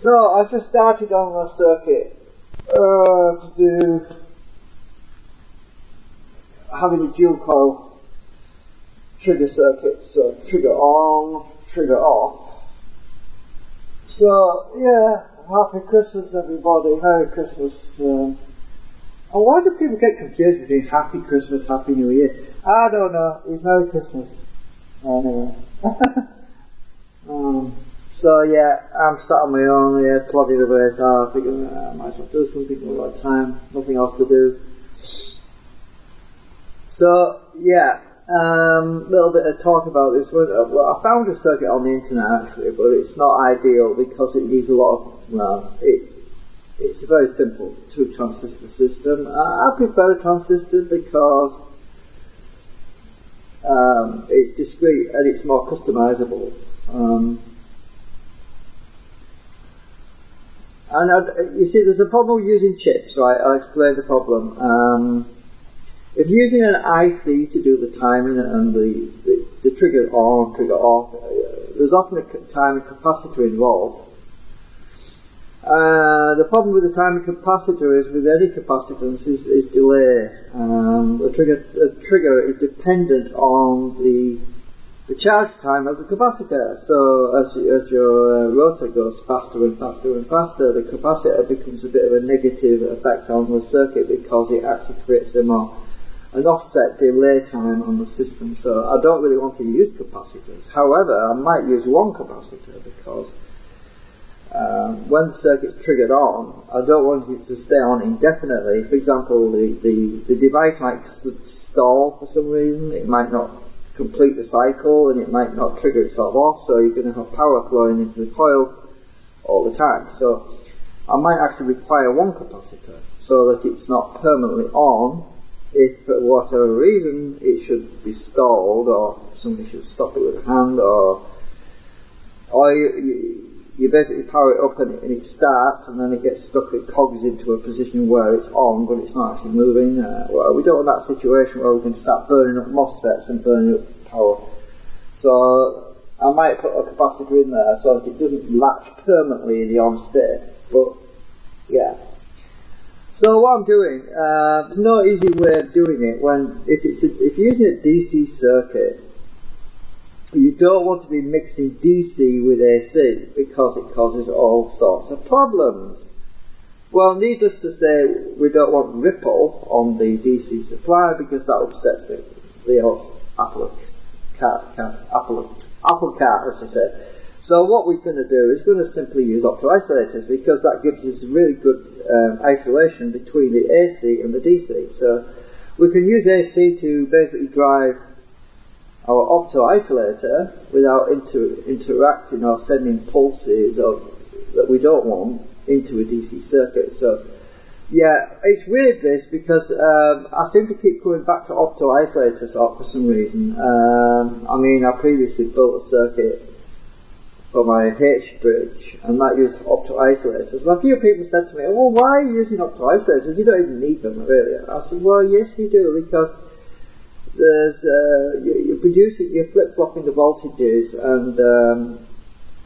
So I've just started on a circuit to do having a dual coil trigger circuit, so trigger on, trigger off. So yeah, happy Christmas everybody, Merry Christmas. And why do people get confused between Happy Christmas, Happy New Year? I don't know, it's Merry Christmas. Anyway. So yeah, I'm sat on my own here, plodding away, so I figured I might as well do something with my time, nothing else to do. So yeah, little bit of talk about this one. Well, I found a circuit on the internet actually, but it's not ideal because it needs a lot of, well, it's a very simple 2-transistor system. I prefer a transistor because it's discrete and it's more customizable. And you see, there's a problem with using chips, right? I'll explain the problem. If you're using an IC to do the timing and the trigger on, trigger off, there's often a timing capacitor involved. The problem with the timing capacitor is with any capacitance is delay. The trigger is dependent on the charge time of the capacitor. So as your rotor goes faster and faster and faster, the capacitor becomes a bit of a negative effect on the circuit because it actually creates an offset delay time on the system. So I don't really want to use capacitors. However, I might use one capacitor because when the circuit's triggered on, I don't want it to stay on indefinitely. For example, the device might stall for some reason. It might not complete the cycle and it might not trigger itself off, so you're going to have power flowing into the coil all the time. So I might actually require one capacitor so that it's not permanently on. If for whatever reason it should be stalled, or somebody should stop it with a hand, or you basically power it up and it starts, and then it gets stuck, it cogs into a position where it's on but it's not actually moving. Well, we don't want that situation where we can start burning up MOSFETs and burning up power. So I might put a capacitor in there so that it doesn't latch permanently in the on state. But yeah. So what I'm doing, there's no easy way of doing it. If you're using a DC circuit, you don't want to be mixing DC with AC because it causes all sorts of problems. Well, needless to say, we don't want ripple on the DC supply because that upsets the old apple cart, as I said. So what we're going to do is going to simply use opto-isolators because that gives us really good isolation between the AC and the DC. So we can use AC to basically drive our opto-isolator without interacting or sending pulses that we don't want into a DC circuit. So yeah, it's weird this because I seem to keep coming back to opto-isolators for some reason. I mean, I previously built a circuit for my H bridge, and that used opto-isolators. And a few people said to me, well, why are you using opto-isolators? You don't even need them, really. I said, well, yes, you do, because there's you're flip-flopping the voltages,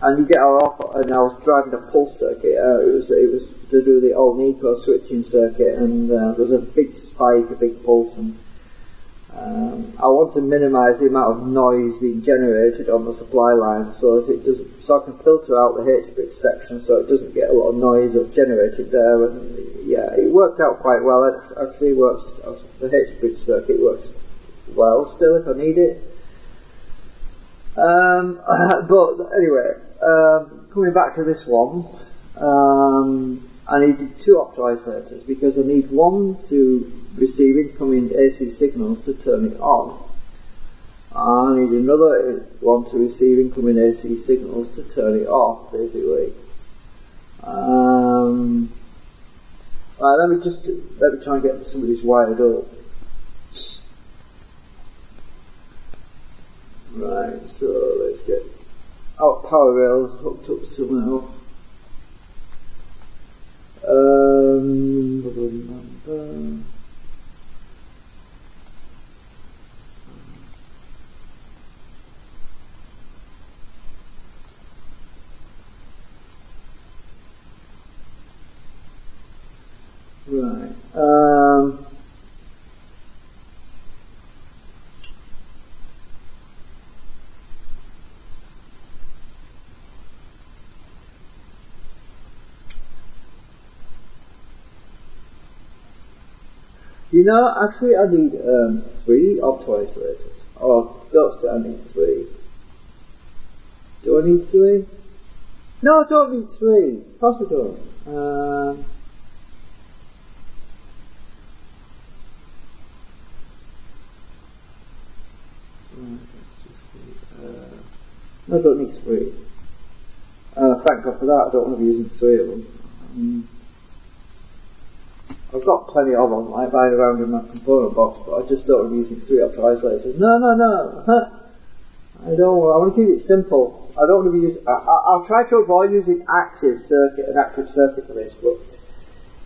and you get and I was driving a pulse circuit. It was to do the old Nico switching circuit, and there's a big spike, a big pulse, and I want to minimise the amount of noise being generated on the supply line so that so I can filter out the H-bridge section so it doesn't get a lot of noise generated there. And yeah, it worked out quite well. It actually works. The H-bridge circuit works well still if I need it. But anyway, coming back to this one, I needed two opto-isolators because I need one to receive incoming AC signals to turn it on. I need another one to receive incoming AC signals to turn it off, basically. Right, let me try and get some of these wired up. Right, so let's get our power rails hooked up somehow. Right. You know, actually I need 3 opto-isolators. Oh, don't say I need 3. Do I need 3? No, I don't need 3. Of course I don't. No, I don't need 3. Thank God for that, I don't want to be using 3 of them. I've got plenty of them lying around in my component box, but I just don't want to be using 3 opto-isolators. No. I don't want, I want to keep it simple. I don't want to be using, I'll try to avoid using an active circuit for this, but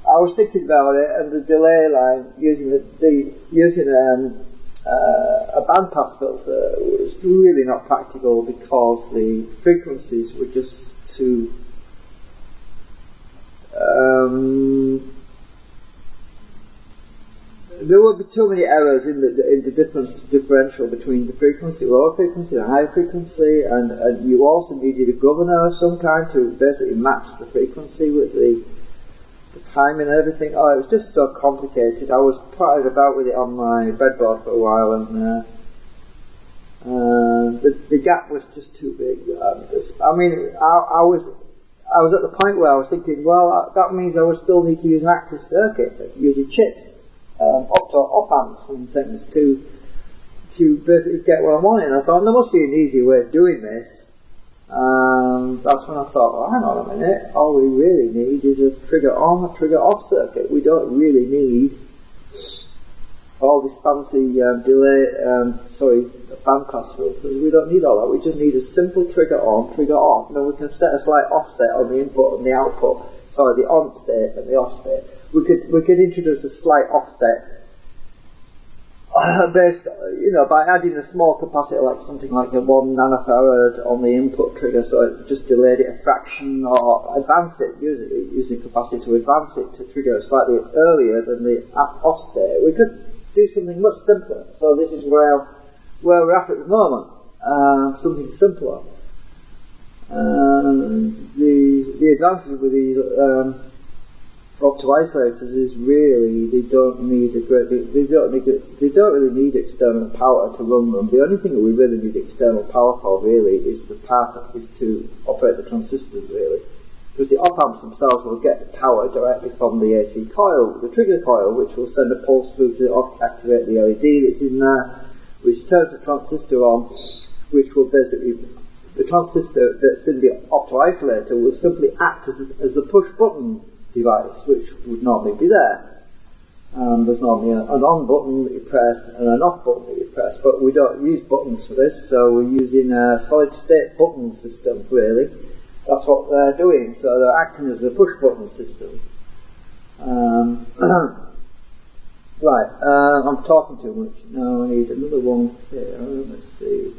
I was thinking about it, and the delay line, using a bandpass filter was really not practical because the frequencies were just too there would be too many errors in the differential between the frequency, lower frequency and high frequency, and you also needed a governor of some kind to basically match the frequency with the timing and everything. Oh, it was just so complicated. I was playing about with it on my breadboard for a while, and the gap was just too big. I mean, I was at the point where I was thinking, well, that means I would still need to use an active circuit, using chips, op-amps and things to basically get what I wanted. And I thought, there must be an easy way of doing this. That's when I thought, well, hang on a minute, all we really need is a trigger on, a trigger off circuit. We don't really need all this fancy bandpass filters. We don't need all that. We just need a simple trigger on, trigger off, and then we can set a slight offset on the input and the output. Sorry, the on state and the off state. We could introduce a slight offset based, by adding a small capacitor, like something like a 1 nanofarad on the input trigger, so it just delayed it a fraction, or advance it, using capacitor to advance it to trigger slightly earlier than the off state. We could do something much simpler. So this is where we're at the moment. Something simpler. The advantage with these opto-isolators is really they don't really need external power to run them. The only thing that we really need external power for really is the part that is to operate the transistors really. Because the op-amps themselves will get the power directly from the AC coil, the trigger coil, which will send a pulse through to activate the LED that's in there, which turns the transistor on, which will basically, the transistor that's in the opto-isolator will simply act as the push-button device, which would normally be there. There's normally an on button that you press and an off button that you press, but we don't use buttons for this, so we're using a solid-state button system, really. That's what they're doing, so they're acting as a push-button system. Right, I'm talking too much. No, I need another 1K. Let's see.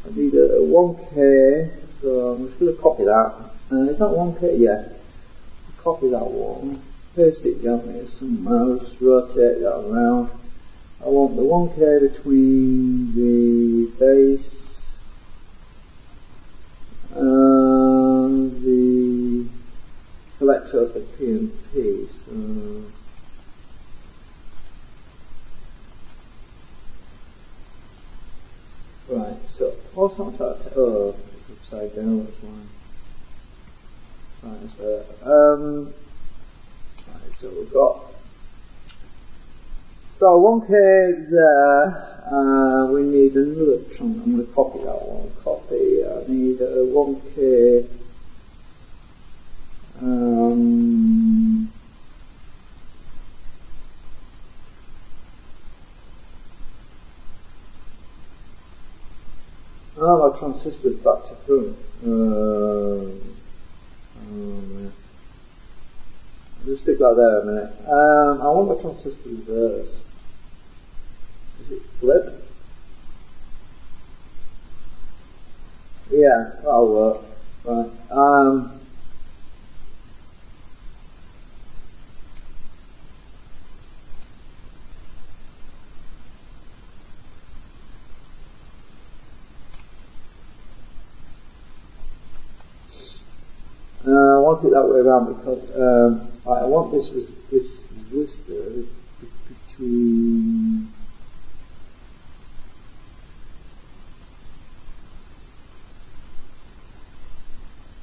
I need a 1K, so I'm just going to copy that. Is that 1K? Yeah. Copy that one, paste it down here somewhere, just rotate that around. I want the 1K between the base and the collector of the PNP. So right, so what's not that? Oh, it's upside down, that's why. Right, so we've got 1K there, we need another chunk. I'm going to copy that one, I need a 1K, my transistor's back to front. I'll just stick that there a minute. I want my transistor reverse. Is it flip? Yeah, that'll work. Right. want it that way around because I want this resistor between.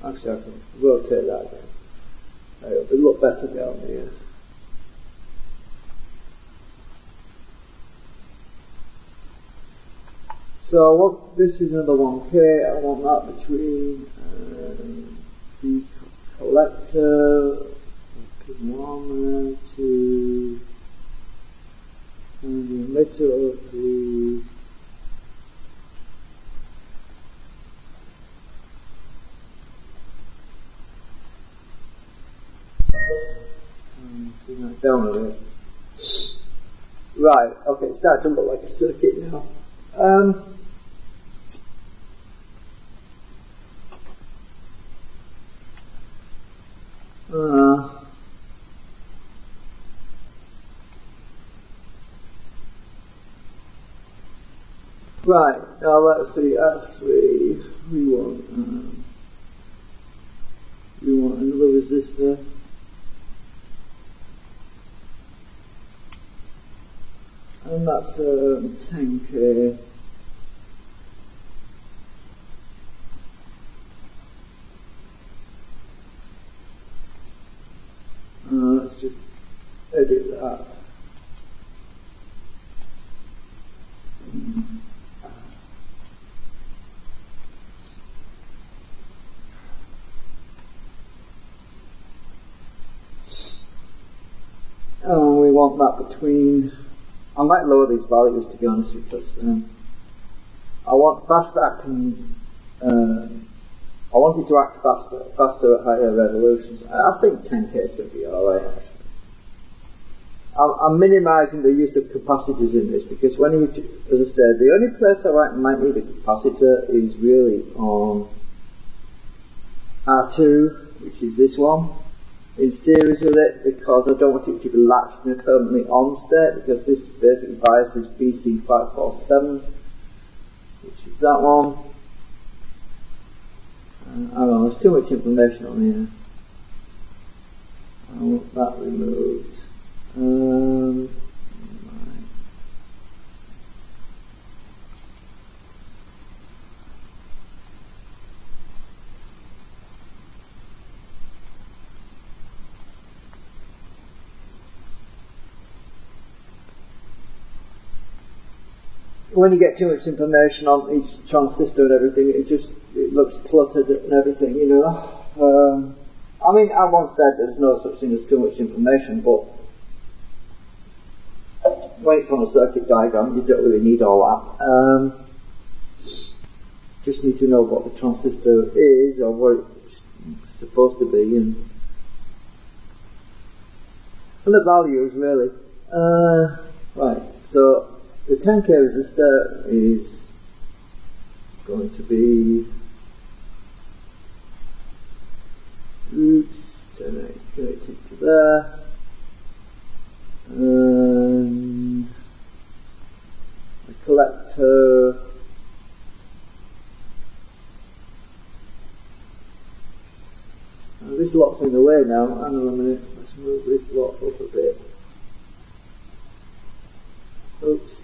Actually, I can rotate that again. It'll look better down here. So I want, this is another 1K, I want that between the collector, pin 1 to the emitter of the down a bit. Right, okay, it's starting to look like a circuit now. Right, now let's see, R3, we want another resistor. And that's 10K. Let's just edit that. And we want that between. I might lower these values to be honest because I want fast acting. I want it to act faster at higher resolutions. I think 10K is going to be alright actually. I'm minimising the use of capacitors in this because when you, as I said, the only place I might need a capacitor is really on R2, which is this one, in series with it because I don't want it to be latched in a permanently on state because this basically biases BC547, which is that one. I don't know, there's too much information on here. I want that removed. When you get too much information on each transistor and everything, it looks cluttered and everything, you know. I mean, I once said there's no such thing as too much information, but when it's on a circuit diagram, you don't really need all that. Just need to know what the transistor is or what it's supposed to be, and the values really. Right, so the 10K resistor is going to be, connected to there, and the collector this lot's in the way now. Hang on a minute, let's move this lot up a bit. Oops.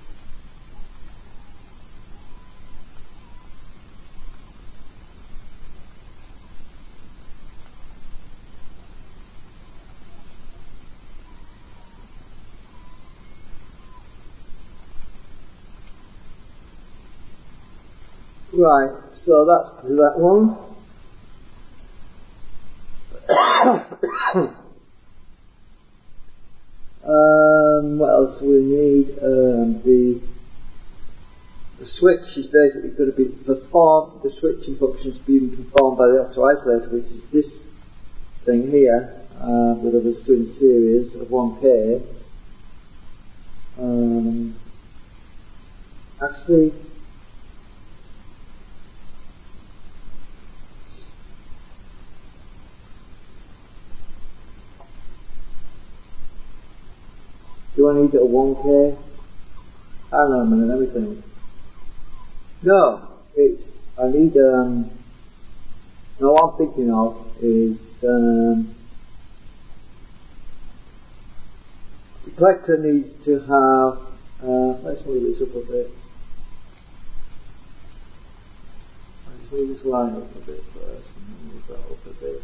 Right, so that's that one. What else we need? The switch is basically going to be performed, the switching function is being performed by the auto-isolator, which is this thing here, with a resistor in series of 1K. Actually, do I need a 1K? Hang on a minute, let me think. No, I need Now what I'm thinking of is the collector needs to have, let's move this up a bit. Let's move this line up a bit first and then move that up a bit.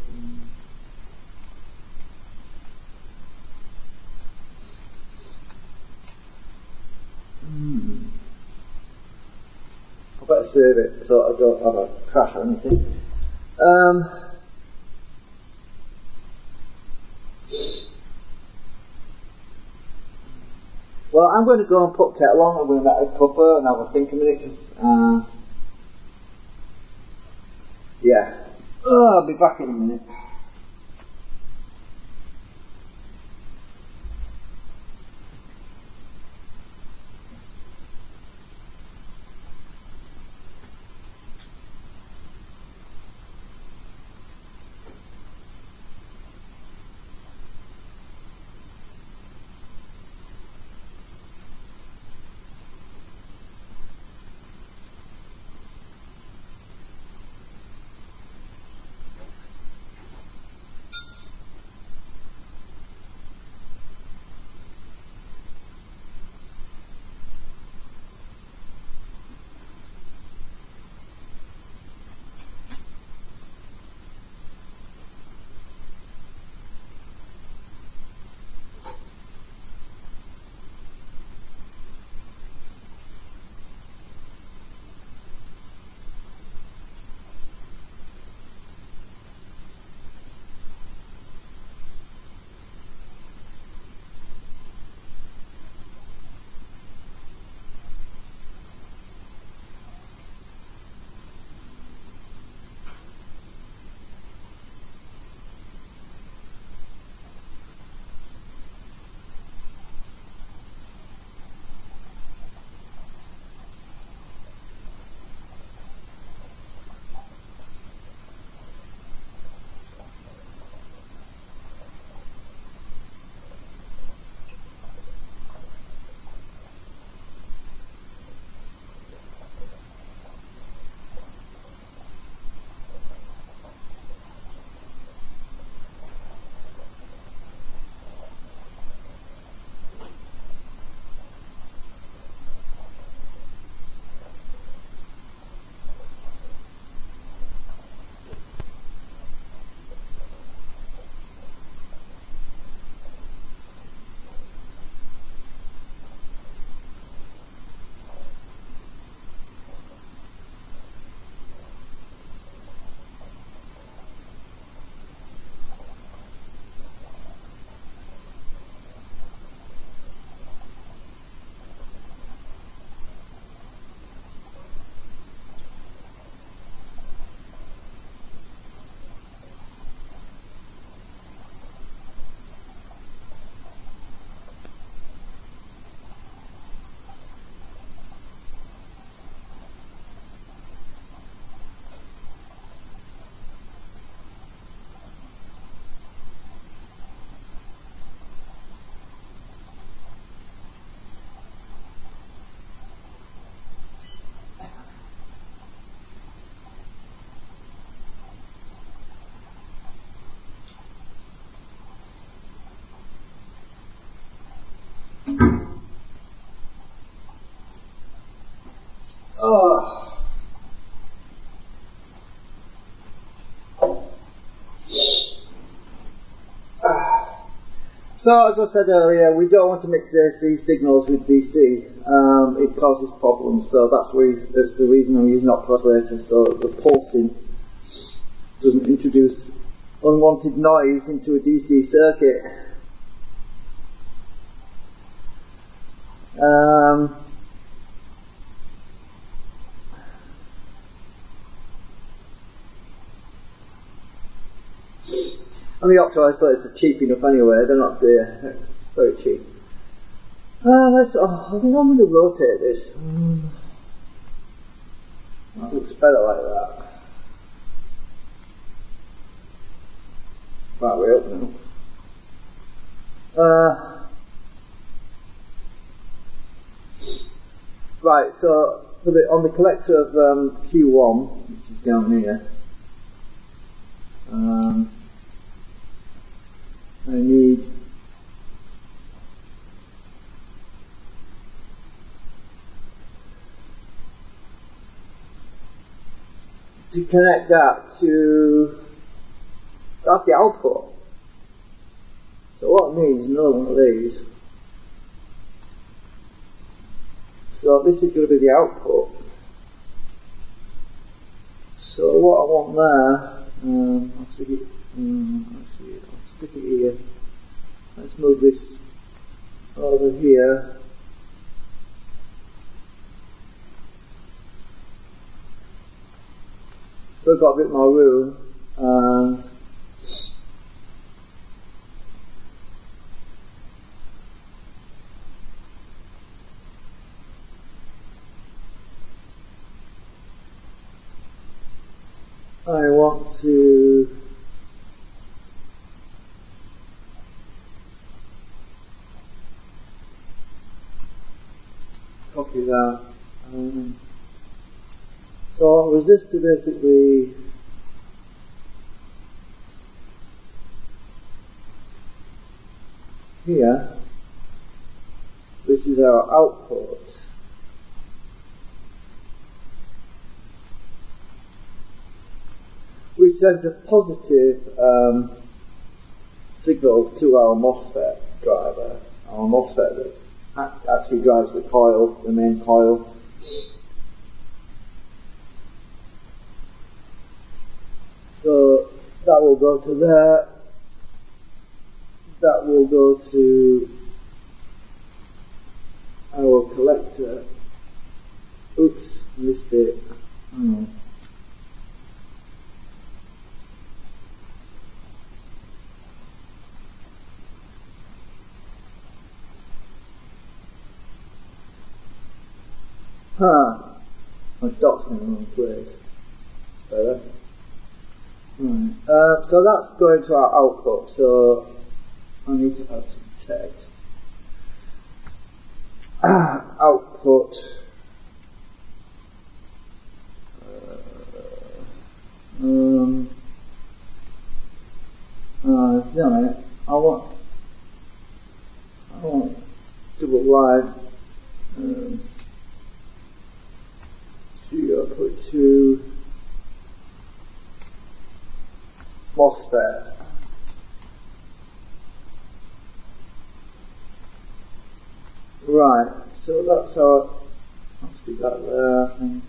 I better save it so I don't have a crash or anything. Well, I'm going to go and put kettle on. I'm going to make a cuppa and have a think a minute. Yeah. Oh, I'll be back in a minute. Oh. So, as I said earlier, we don't want to mix AC signals with DC. It causes problems, so that's the reason I'm using oscillator, so the pulsing doesn't introduce unwanted noise into a DC circuit. And the opto isolators are cheap enough anyway, they're not very cheap. I think I'm going to rotate this. That looks better like that. Right, we're up now. Right, so on the collector of Q1, which is down here, I need to connect that to, that's the output. So what I need is another one of these. So this is going to be the output. So what I want there, I'll stick it, I'll stick it here. Let's move this over here. So I've got a bit more room. I want to copy that. So resistor basically here, this is our output. Which sends a positive signal to our MOSFET driver, our MOSFET that actually drives the coil, the main coil. So that will go to there, that will go to our collector. Oops, missed it. My dot's in the wrong place. Better. Right. So that's going to our output, so I need to add some text. Output. Damn it. I want double line. 0.2 MOSFET. Right, so that's our, I'll stick that there, I think.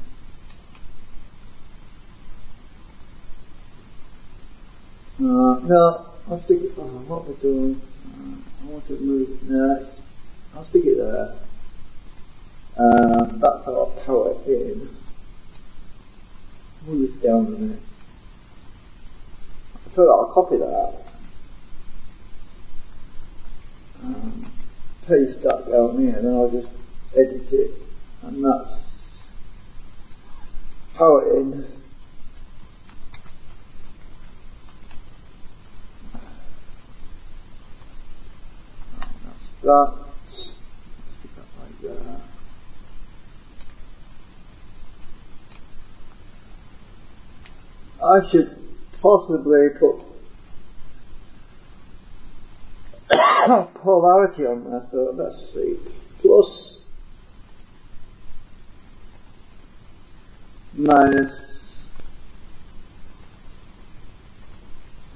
No, I'll stick it, what we're doing, I want to move it next, I'll stick it there. That's our power in. Move this down a minute. So I'll copy that. Paste that down here, and then I'll just edit it. And that's power in. That's that. Stick that like that. I should possibly put polarity on there, so let's see. Plus, minus,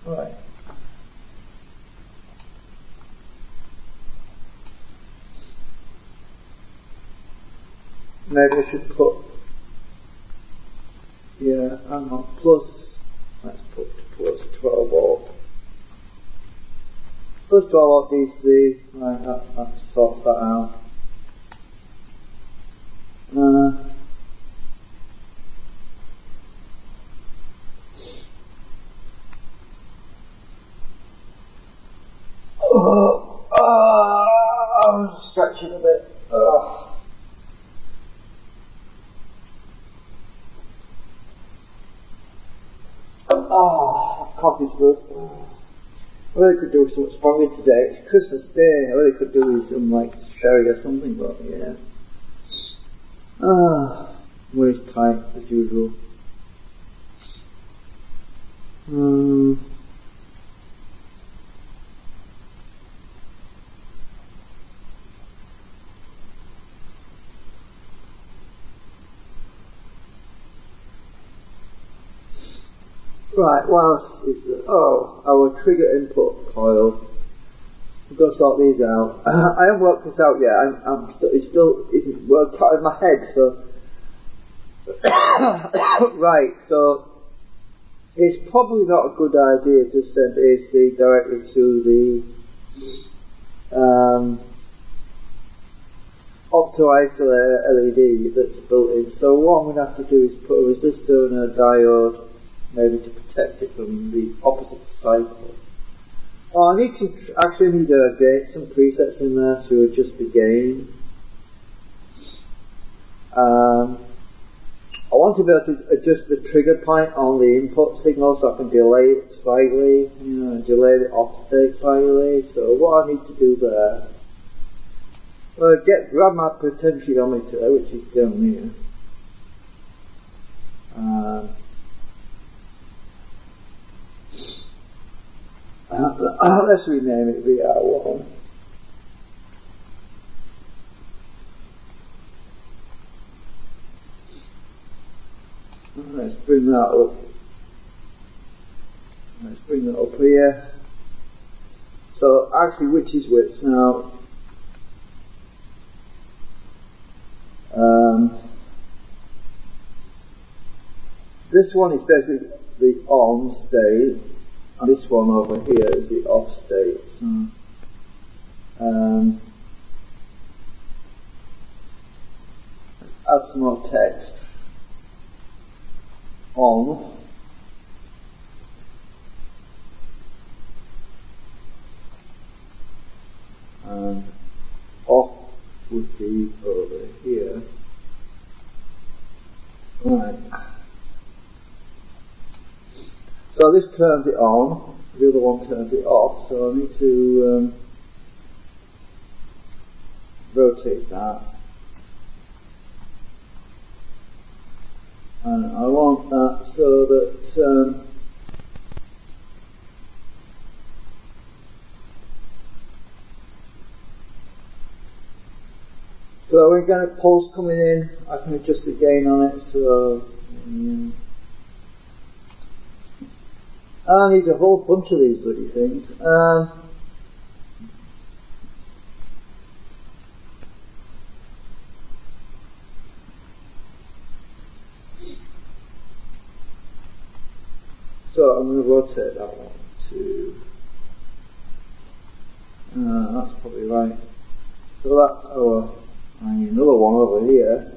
right. Maybe I should put, yeah, hang on, plus, let's put plus 12 volt. Plus 12 volt DC, right, that sorts that out. I'm stretching a bit. Coffee's good. I really could do something stronger today. It's Christmas Day. I really could do with some like sherry or something, but yeah. Waist tight as usual. Right, what else is there? Oh, our trigger input coil. We've got to sort these out. I haven't worked this out yet. It still isn't worked out in my head, so... Right, so... It's probably not a good idea to send AC directly to the opto-isolator LED that's built in. So what I'm going to have to do is put a resistor and a diode, maybe to protect it from the opposite cycle. Oh, I need to actually need some presets in there to adjust the gain. I want to be able to adjust the trigger point on the input signal so I can delay it slightly, delay the off state slightly. So what I need to do there, grab my potentiometer, which is down here. Let's rename it VR1. Let's bring that up. Let's bring that up here. So actually, which is which now? This one is basically the on state, and this one over here is the off state. Add some more text. On and off would be over here. Right. So this turns it on, the other one turns it off, so I need to rotate that. And I want that so that so we're going to pulse coming in. I can adjust the gain on it. So I need a whole bunch of these bloody things. So I'm going to rotate that one to, that's probably right. So that's our, I need another one over here.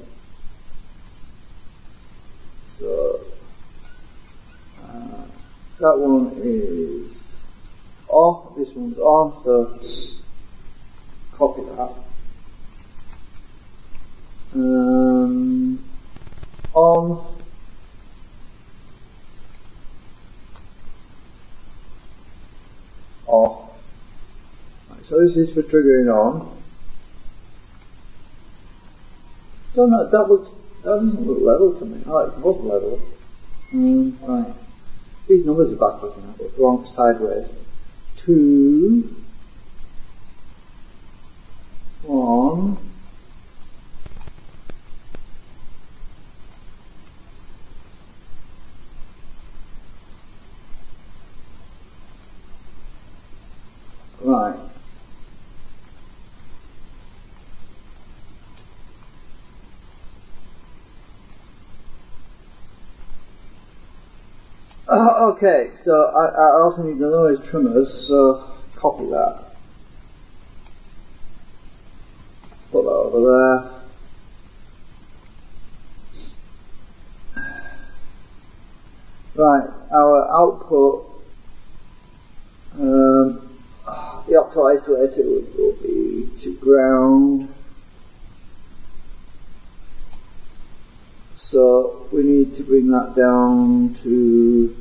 So that one is off, this one's on, so copy that. On. Off. Right, so this is for triggering on. That doesn't look level to me. Oh, it was level. Right. These numbers are backwards now, but it's wrong sideways. 2, 1. Right. Okay, so I also need the noise trimmers, so copy that. Put that over there. Right, our output, the opto isolator will be to ground. So we need to bring that down to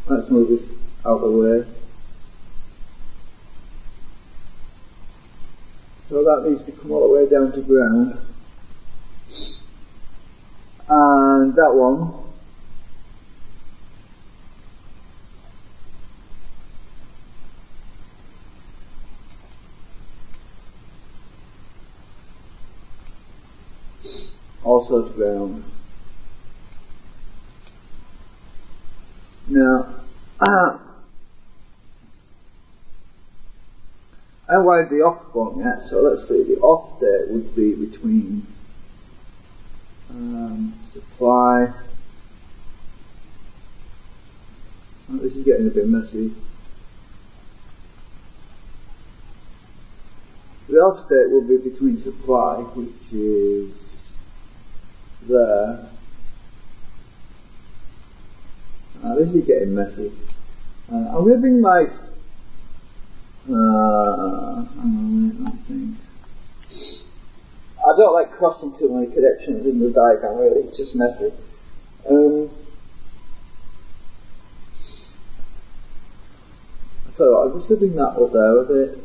let's move this out of the way. So that needs to come all the way down to ground. And that one also to ground. Now, I haven't wired the off one yet, so let's see, the off state would be between supply. Oh, this is getting a bit messy. The off state will be between supply, which is there. This is getting messy. I'm going to bring my I don't like crossing too many connections in the diagram, really, it's just messy. So I'm just going to bring that up there a bit.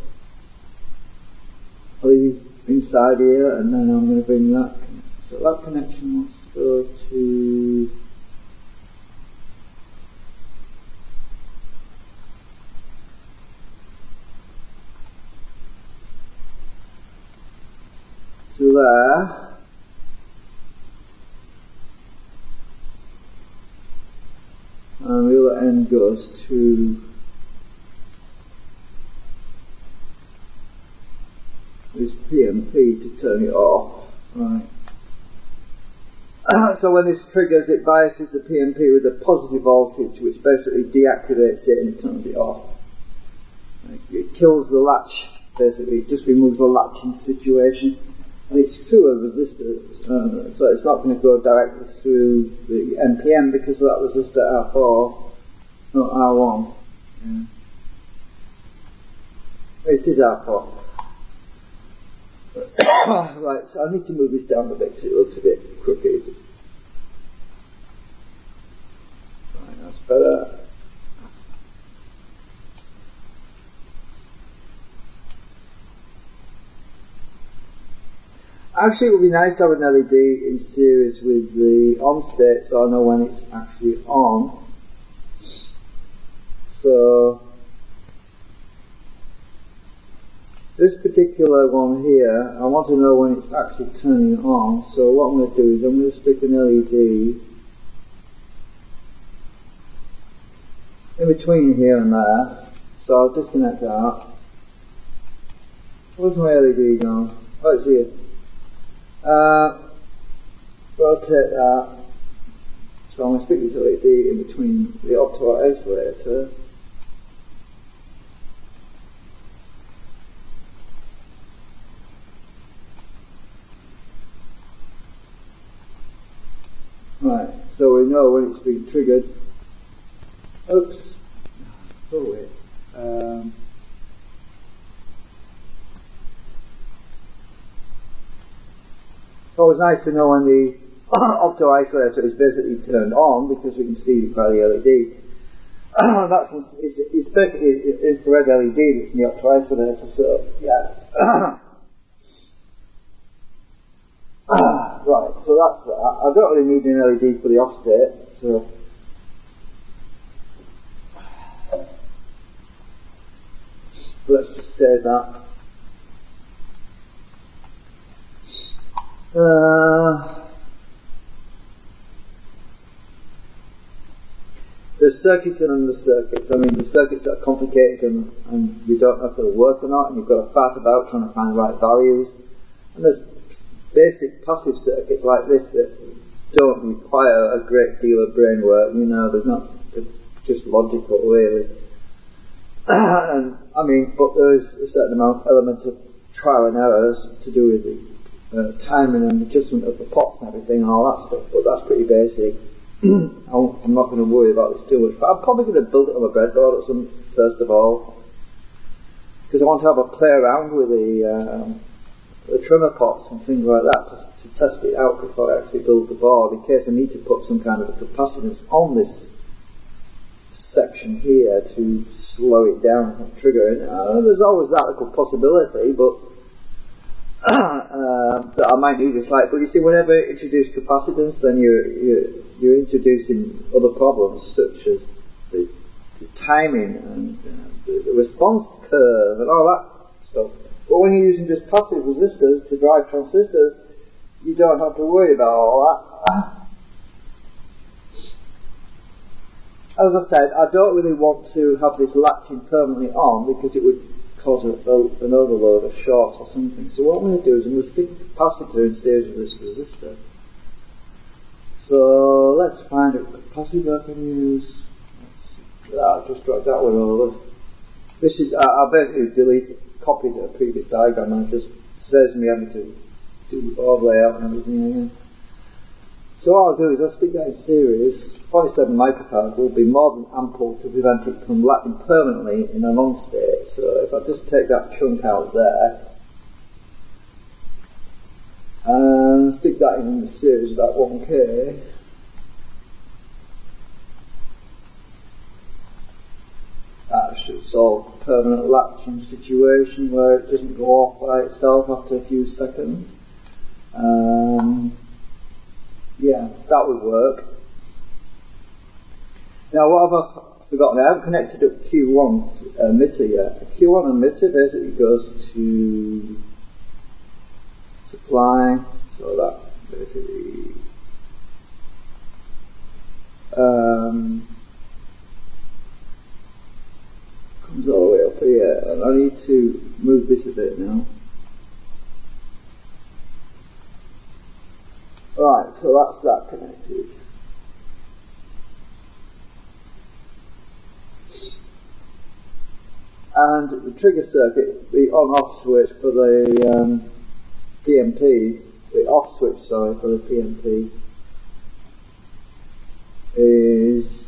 I'll leave inside here, and then I'm going to bring that. So that connection wants to go to there, and the other end goes to this PMP to turn it off. Right. So when this triggers, it biases the PMP with a positive voltage, which basically deactivates it and it turns it off. It kills the latch, basically, it just removes the latching situation. And it's through a resistor, so it's not going to go directly through the NPN because of that resistor R4, not R1. Yeah. It is R4. Right, so I need to move this down a bit because it looks a bit crooked. Right, that's better. Actually, it would be nice to have an LED in series with the on state, so I know when it's actually on. So this particular one here, I want to know when it's actually turning on. So what I'm going to do is I'm going to stick an LED in between here and there. So I'll disconnect that. Where's my LED gone? Oh, it's here. Rotate that. So I'm going to stick this LED in between the opto isolator. Right, so we know when it's being triggered. Oops. Oh wait. It's always nice to know when the opto isolator is basically turned on because we can see it by the LED. It's basically an infrared LED that's in the opto isolator, so yeah. Right, so that's that. I don't really need an LED for the off state, so let's just save that. There's circuits and under circuits. I mean, the circuits that are complicated and you don't know if they'll work or not, and you've got to fart about trying to find the right values. And there's basic passive circuits like this that don't require a great deal of brain work. You know, they're just logical, really. And I mean, but there's a certain element of trial and errors to do with the timing and adjustment of the pots and everything and all that stuff, but that's pretty basic. I'm not going to worry about this too much, but I'm probably going to build it on a breadboard or something first of all, because I want to have a play around with the trimmer pots and things like that to test it out before I actually build the board, in case I need to put some kind of a capacitance on this section here to slow it down from triggering. There's always that little possibility, but that I might need a slight, but you see, whenever you introduce capacitance, then you're introducing other problems such as the timing and the response curve and all that stuff. But when you're using just passive resistors to drive transistors, you don't have to worry about all that. As I said, I don't really want to have this latching permanently on because it would cause an overload, a short or something. So what I'm going to do is I'm going to stick the capacitor in series with this resistor. So let's find a capacitor I can use. I'll just drag that one over. This is, I'll basically copied a previous diagram and it just saves me having to do overlay out and everything again. So what I'll do is I'll stick that in series. 47 microfarad will be more than ample to prevent it from latching permanently in an on state. So if I just take that chunk out there and stick that in the series of that 1K, that should solve a permanent latching situation where it doesn't go off by itself after a few seconds. Yeah, that would work. Now what have I forgotten? I haven't connected up Q1 emitter yet. A Q1 emitter basically goes to supply, so that basically comes all the way up here, and I need to move this a bit now. Right, so that's that connected. And the trigger circuit, the on-off switch for the PMP, the off switch, sorry, for the PMP is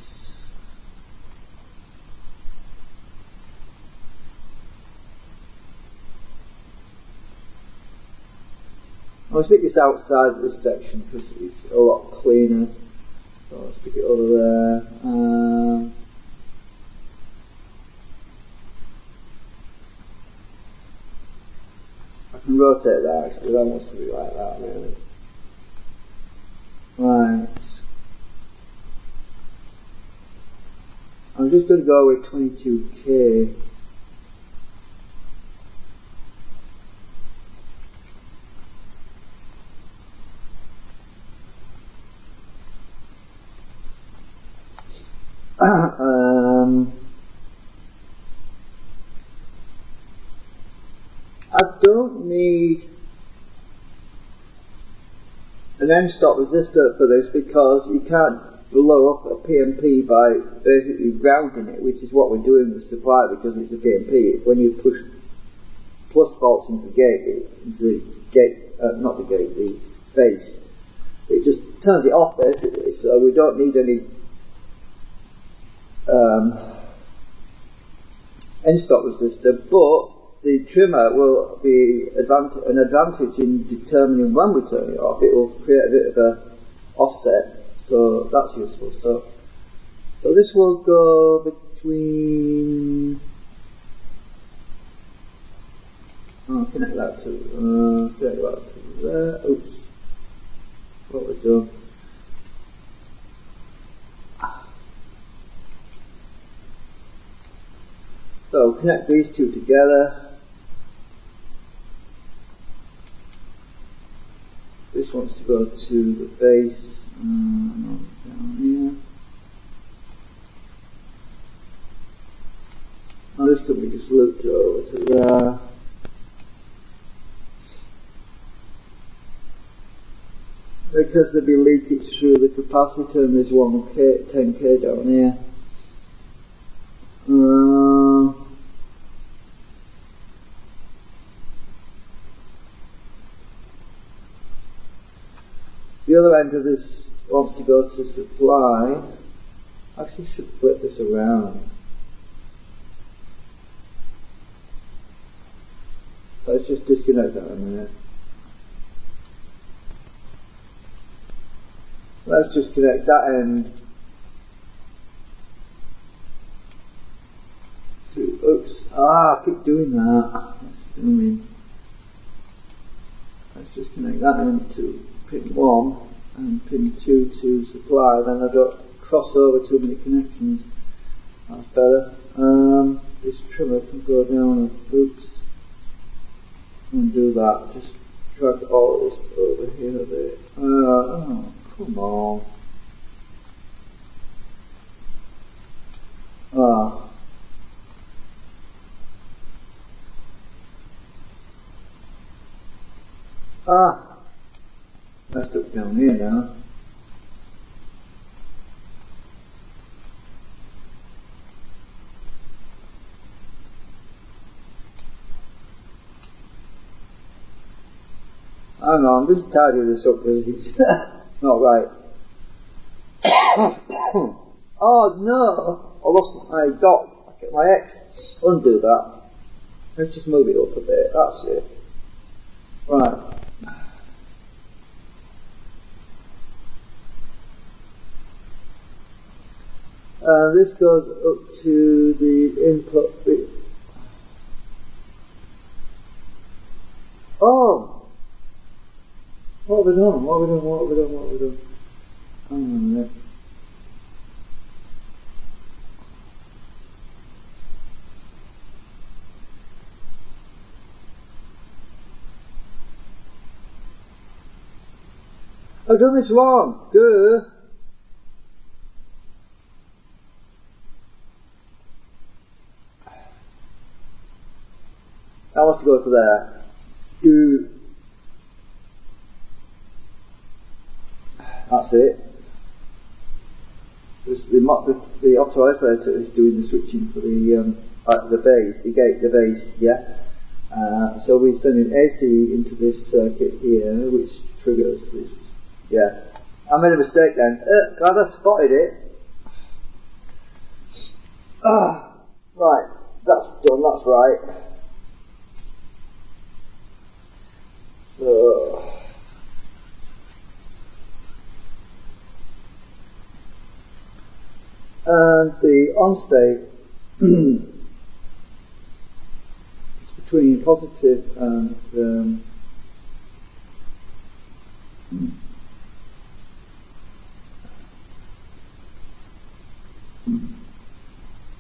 I'll stick this outside of this section because it's a lot cleaner. So I'll stick it over there. I can rotate that actually, that wants to be like that really. Right. I'm just going to go with 22K. I don't need an end-stop resistor for this because you can't blow up a PMP by basically grounding it, which is what we're doing with supply because it's a PMP. When you push plus volts into the base, it just turns it off basically, so we don't need any end-stop resistor, but the trimmer will be an advantage in determining when we turn it off. It will create a bit of a offset, so that's useful. So this will go between. Connect that to there. Oops, what we've done. So connect these two together. This wants to go to the base, down here. Now this could be just looped over to there. Because there'll be leakage through the capacitor and there's 10K down here. The other end of this wants to go to supply. Actually should flip this around. Let's just disconnect that in a minute. Let's just connect that end to, oops, I keep doing that. That's doing. let's just connect that into pin 1 and pin 2 to supply, then I don't cross over too many connections. That's better. This trimmer can go down and oops, and do that. Just drag all this over here a bit. Oh, come on. Messed up down here now. Hang on, I'm just tidying this up because it's not right. Oh no! I lost my dot. My X. Undo that. Let's just move it up a bit. That's it. Right. This goes up to the input bit. Oh! What have we done? What have we done? What have we done? What have we done? Hang on a minute. I've done this wrong. Duh. I want to go to there. Duh. That's it. The opto isolator is doing the switching for the base, the base, yeah. So we're sending AC into this circuit here, which triggers this. Yeah, I made a mistake then. God, I spotted it. Right, that's done. That's right. So. And the on state is between positive and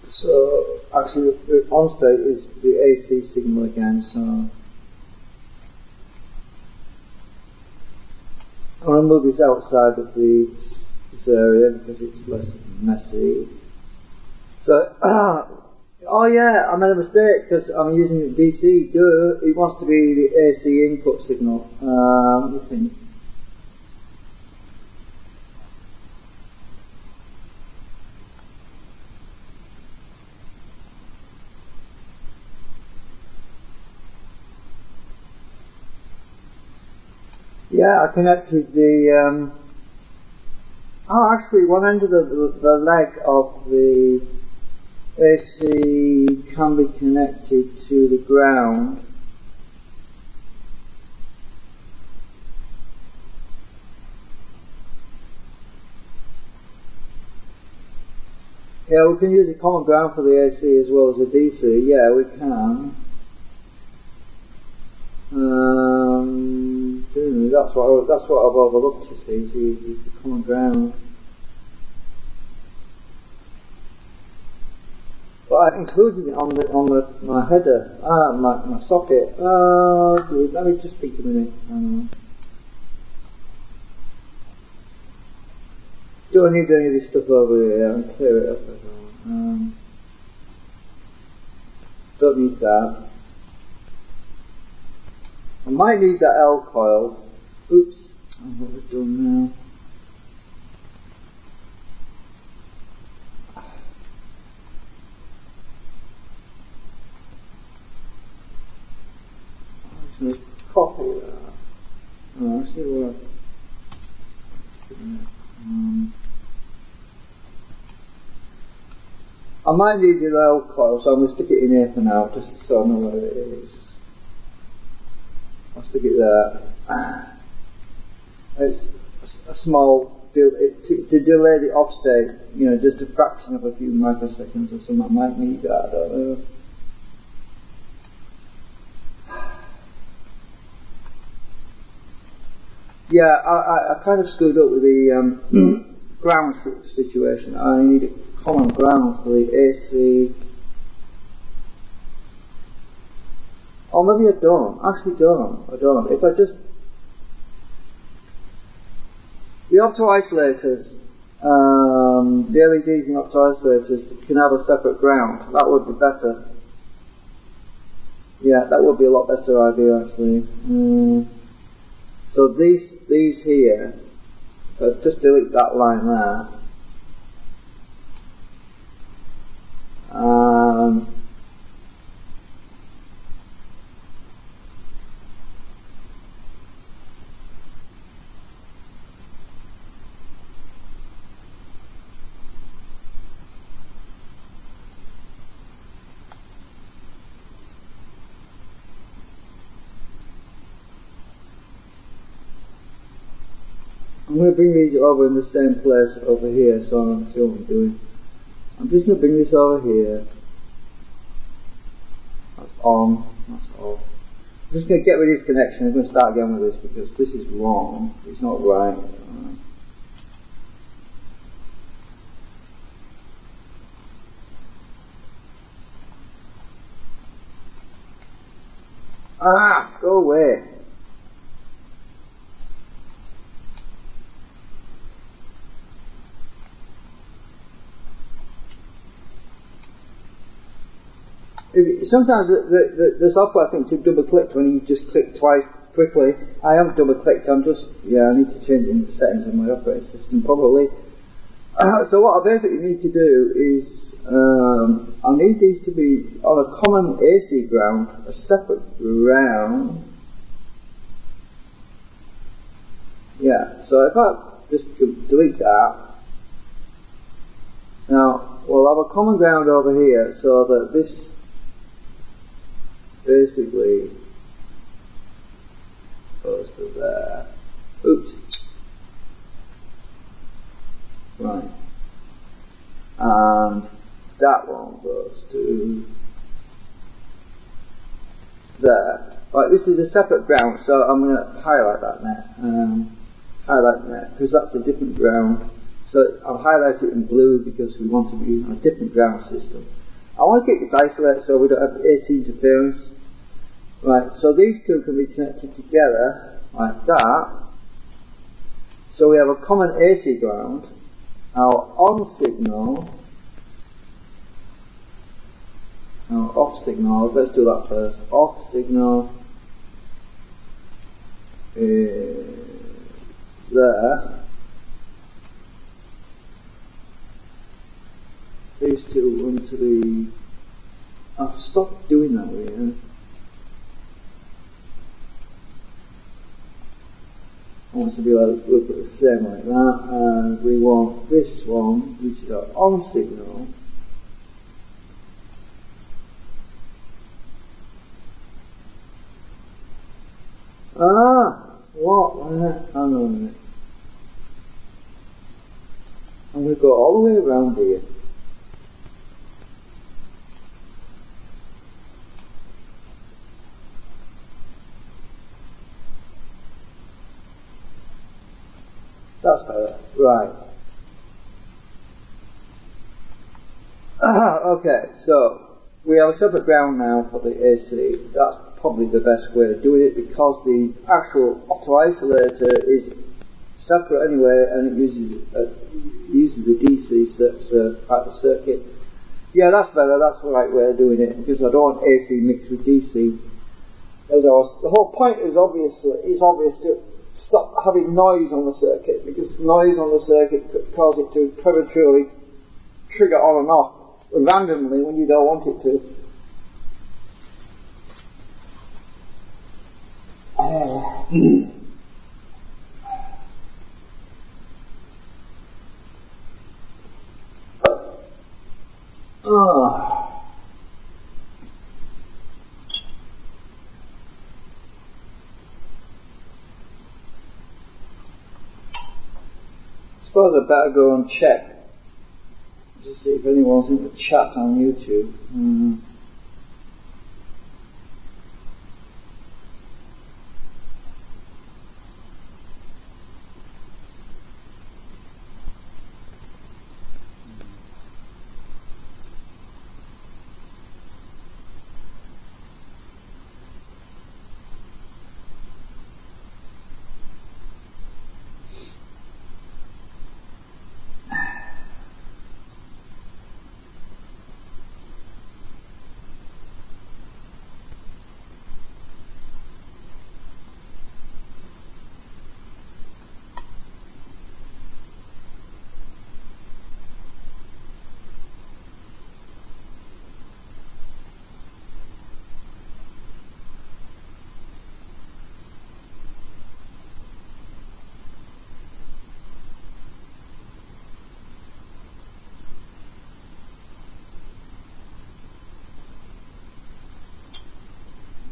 so actually the on state is the AC signal again, so I'm going to move this outside of this area because it's less messy. So, oh yeah, I made a mistake because I'm using the DC. Duh, it wants to be the AC input signal. Let me think. Yeah, I connected the. Actually, one end of the leg of the AC can be connected to the ground. Yeah, we can use a common ground for the AC as well as the DC. Yeah, we can. That's what I've overlooked, you see, is the common ground. But I included it on my header, my socket. Let me just think a minute. Do I need any of this stuff over here and clear it up at all? Don't need that. I might need that L coil. Oops, what have I done now? I'm just going to copy that. I see what I might need the L coil, so I'm going to stick it in here for now, just so I know where it is. I'll stick it there. It's a small to delay the off state, just a fraction of a few microseconds or something. I might need that, I don't know. Yeah, I kind of screwed up with the ground situation. I need a common ground for the AC. Or maybe I don't. Actually don't. I don't. If I just... The opto-isolators, the LEDs and opto-isolators can have a separate ground. That would be better. Yeah, that would be a lot better idea actually. So these here, just delete that line there. I'm going to bring these over in the same place over here, so I'm see what I'm doing. I'm just going to bring this over here. That's on, that's off. I'm just going to get rid of this connection. I'm going to start again with this because this is wrong. It's not right. Go away. Sometimes the software thinks you've double clicked when you just click twice quickly. I haven't double clicked, I need to change in the settings of my operating system probably. So what I basically need to do is, I need these to be on a common AC ground, a separate ground. Yeah, so if I just delete that, now we'll have a common ground over here so that this basically goes to there. Oops. Right. And that one goes to there. Right, this is a separate ground, so I'm going to highlight that now. Highlight that, because that's a different ground. So I'll highlight it in blue because we want to be on a different ground system. I want to keep this isolated so we don't have AC interference. Right, so these two can be connected together like that. So we have a common AC ground. Our on signal, our off signal, let's do that first. Off signal is there. These two run to the... I've stopped doing that really. I want to be able to look at the same like that, and we want this one, which is our on signal. What? Hang on a minute. I'm going to go all the way around here. That's better. Right. Okay, so we have a separate ground now for the AC. That's probably the best way of doing it because the actual auto-isolator is separate anyway and it uses the DC part of the circuit. Yeah, that's better. That's the right way of doing it because I don't want AC mixed with DC. The whole point is obvious to stop having noise on the circuit because noise on the circuit could cause it to prematurely trigger on and off randomly when you don't want it to. I suppose I better go and check to see if anyone's in the chat on YouTube.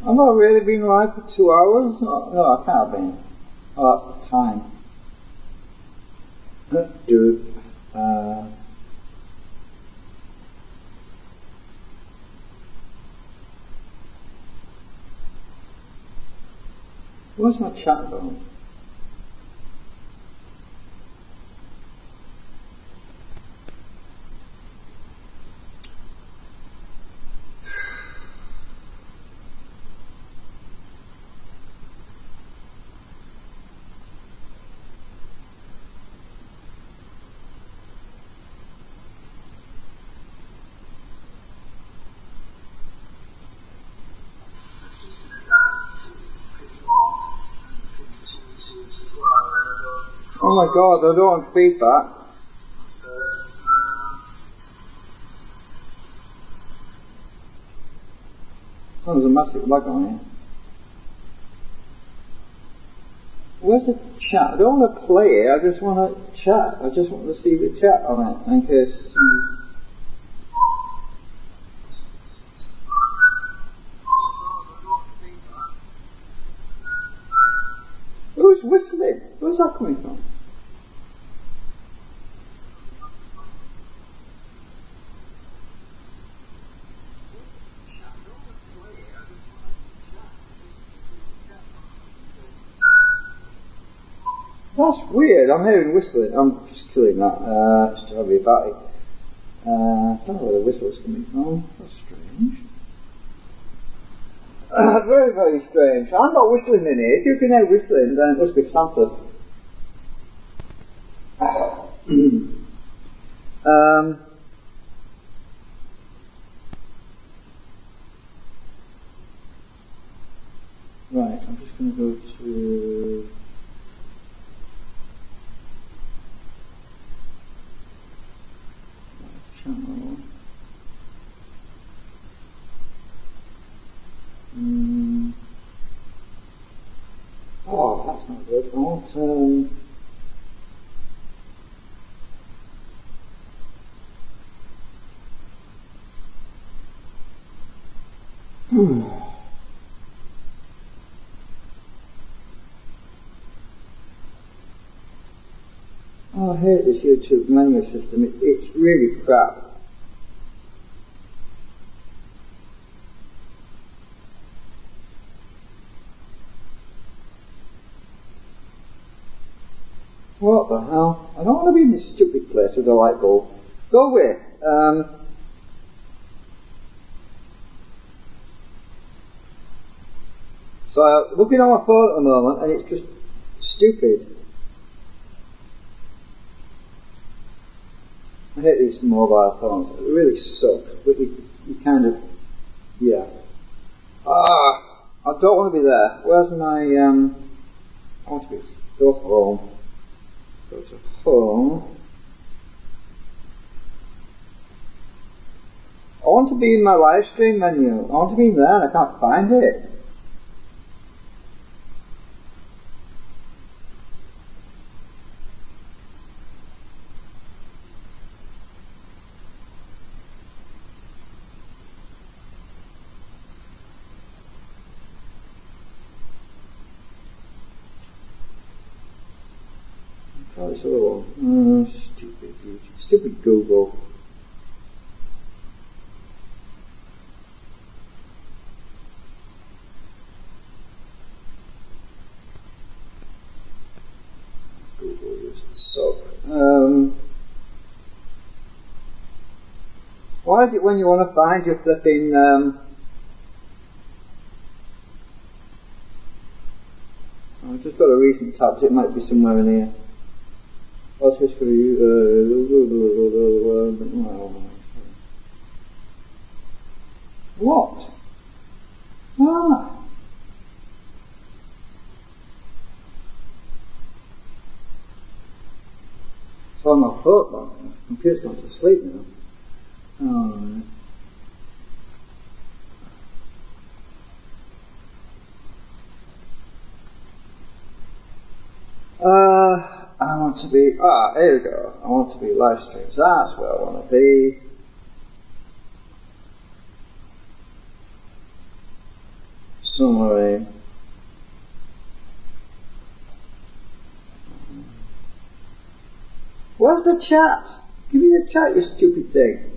I've not really been live for 2 hours. No, I can't have been. Oh, that's the time. Where's my chat going? Oh my god, I don't want feedback. Oh, there's a massive lag on here. Where's the chat? I don't want to play it, I just want to chat. I just want to see the chat on it in case... Who's whistling? Where's that coming from? That's weird, I'm hearing whistling. I'm just killing that, just to have a battery. I don't know where the whistle is coming from. That's strange. Very, very strange. I'm not whistling in here. If you can hear whistling, then it must be Santa. Right, I'm just going to go to... channel. Oh, that's not good. I want Oh, I hate this YouTube menu system. It's really crap. What the hell? I don't want to be in this stupid place with a light bulb. Go away. So I'm looking on my phone at the moment and it's just stupid. I hate these mobile phones. They really suck. But you kind of, yeah. I don't want to be there. Where's my, I want to go home. Go to home. I want to be in my live stream menu. I want to be in there and I can't find it. Try this other one. Stupid YouTube. Stupid Google. Google used to suck. Why is it when you want to find your flipping I've just got a recent tab, so it might be somewhere in here. I'll switch for you. What? It's on my foot, my computer's gone to sleep now. I want to be, here we go. I want to be live streams. That's where I want to be. summary. Where's the chat? Give me the chat, you stupid thing.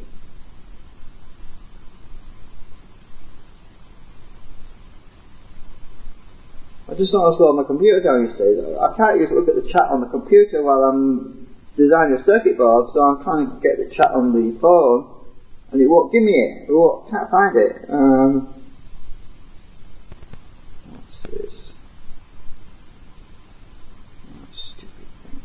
I just want to slow my computer down, you see, though. I can't just look at the chat on the computer while I'm designing a circuit board, so I'm trying to get the chat on the phone, and it won't give me it. Can't find it. What's this? Oh, stupid thing.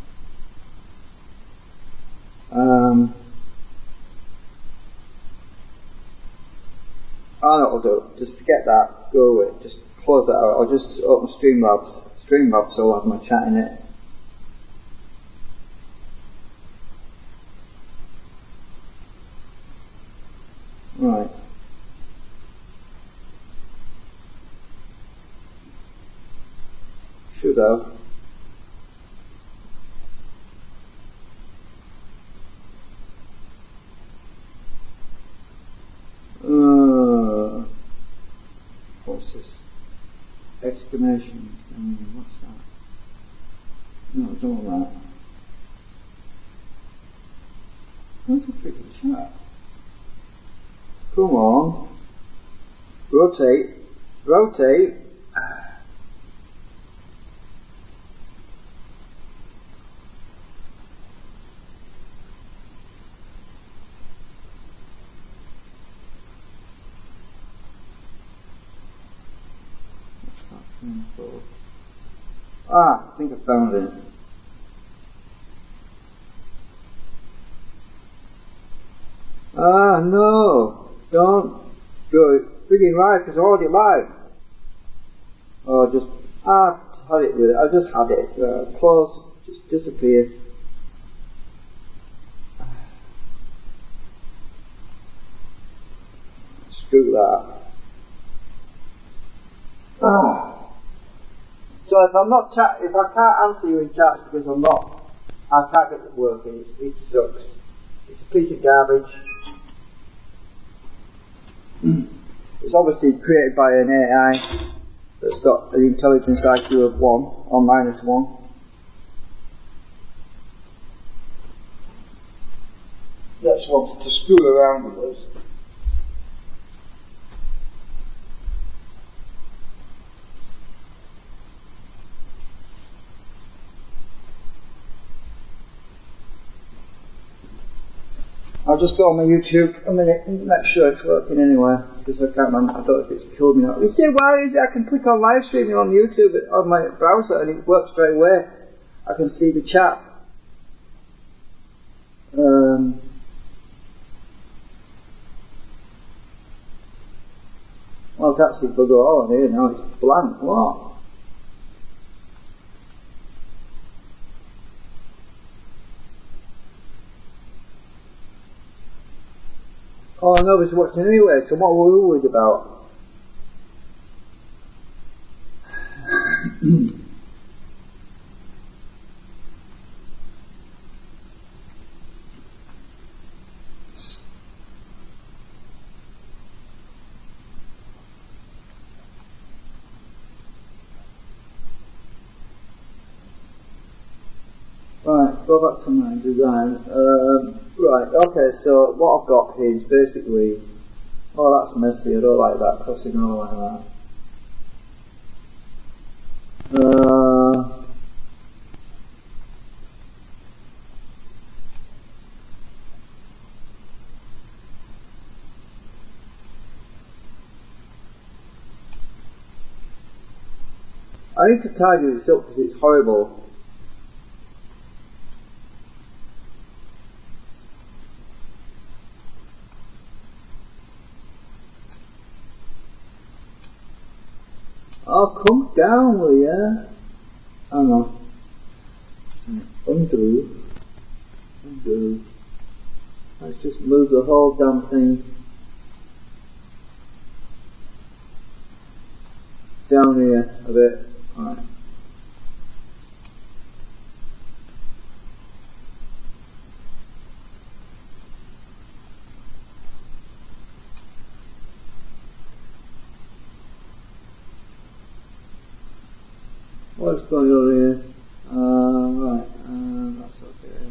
Oh no, it'll do. Just forget that. Go away. Just close that out. I'll just open Streamlabs. Streamlabs will have my chat in it. Right. Should have. What's this? Exclamation. What's that? No, I don't want that. What's the trick of the chat? Come on. Rotate. Rotate. I think I found it. No, don't do it freaking live because I'm already live. Or just, had it with it. I just had it. Close, just disappear. Screw that. So if I'm not if I can't answer you in chat because I can't get it working, it sucks. It's a piece of garbage. It's obviously created by an AI that's got an intelligence IQ of 1 or -1. That just wants to screw around with us. I'll just go on my YouTube a minute and make sure it's working anyway, because I can't remember, I don't know if it's killed me or not. You see why is it I can click on live streaming on YouTube on my browser and it works straight away. I can see the chat. Well, I can't see bugger all on here now, it's blank. What? Oh, nobody's watching anyway, so what were we worried about? Right, go back to my design. Right, okay, so what I've got here is basically, oh that's messy, I don't like that, crossing all like that. I need to tidy this up because it's horrible. Oh, come down, will ya? Hang on. Undo. Let's just move the whole damn thing down here a bit. Alright. What's going on here? Right, that's okay.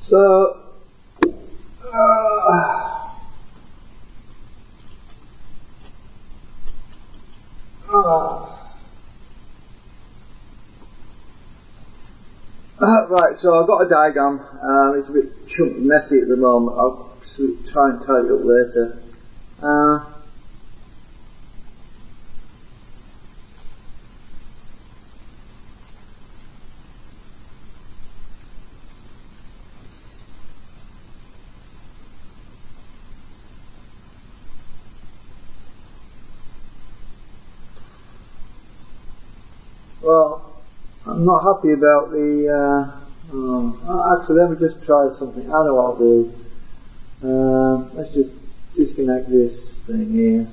So, right, so I've got a diagram. It's a bit messy at the moment. I'll try and tidy it up later. Well, I'm not happy about the. Actually, let me just try something. I know what I'll do. Let's just disconnect this thing here.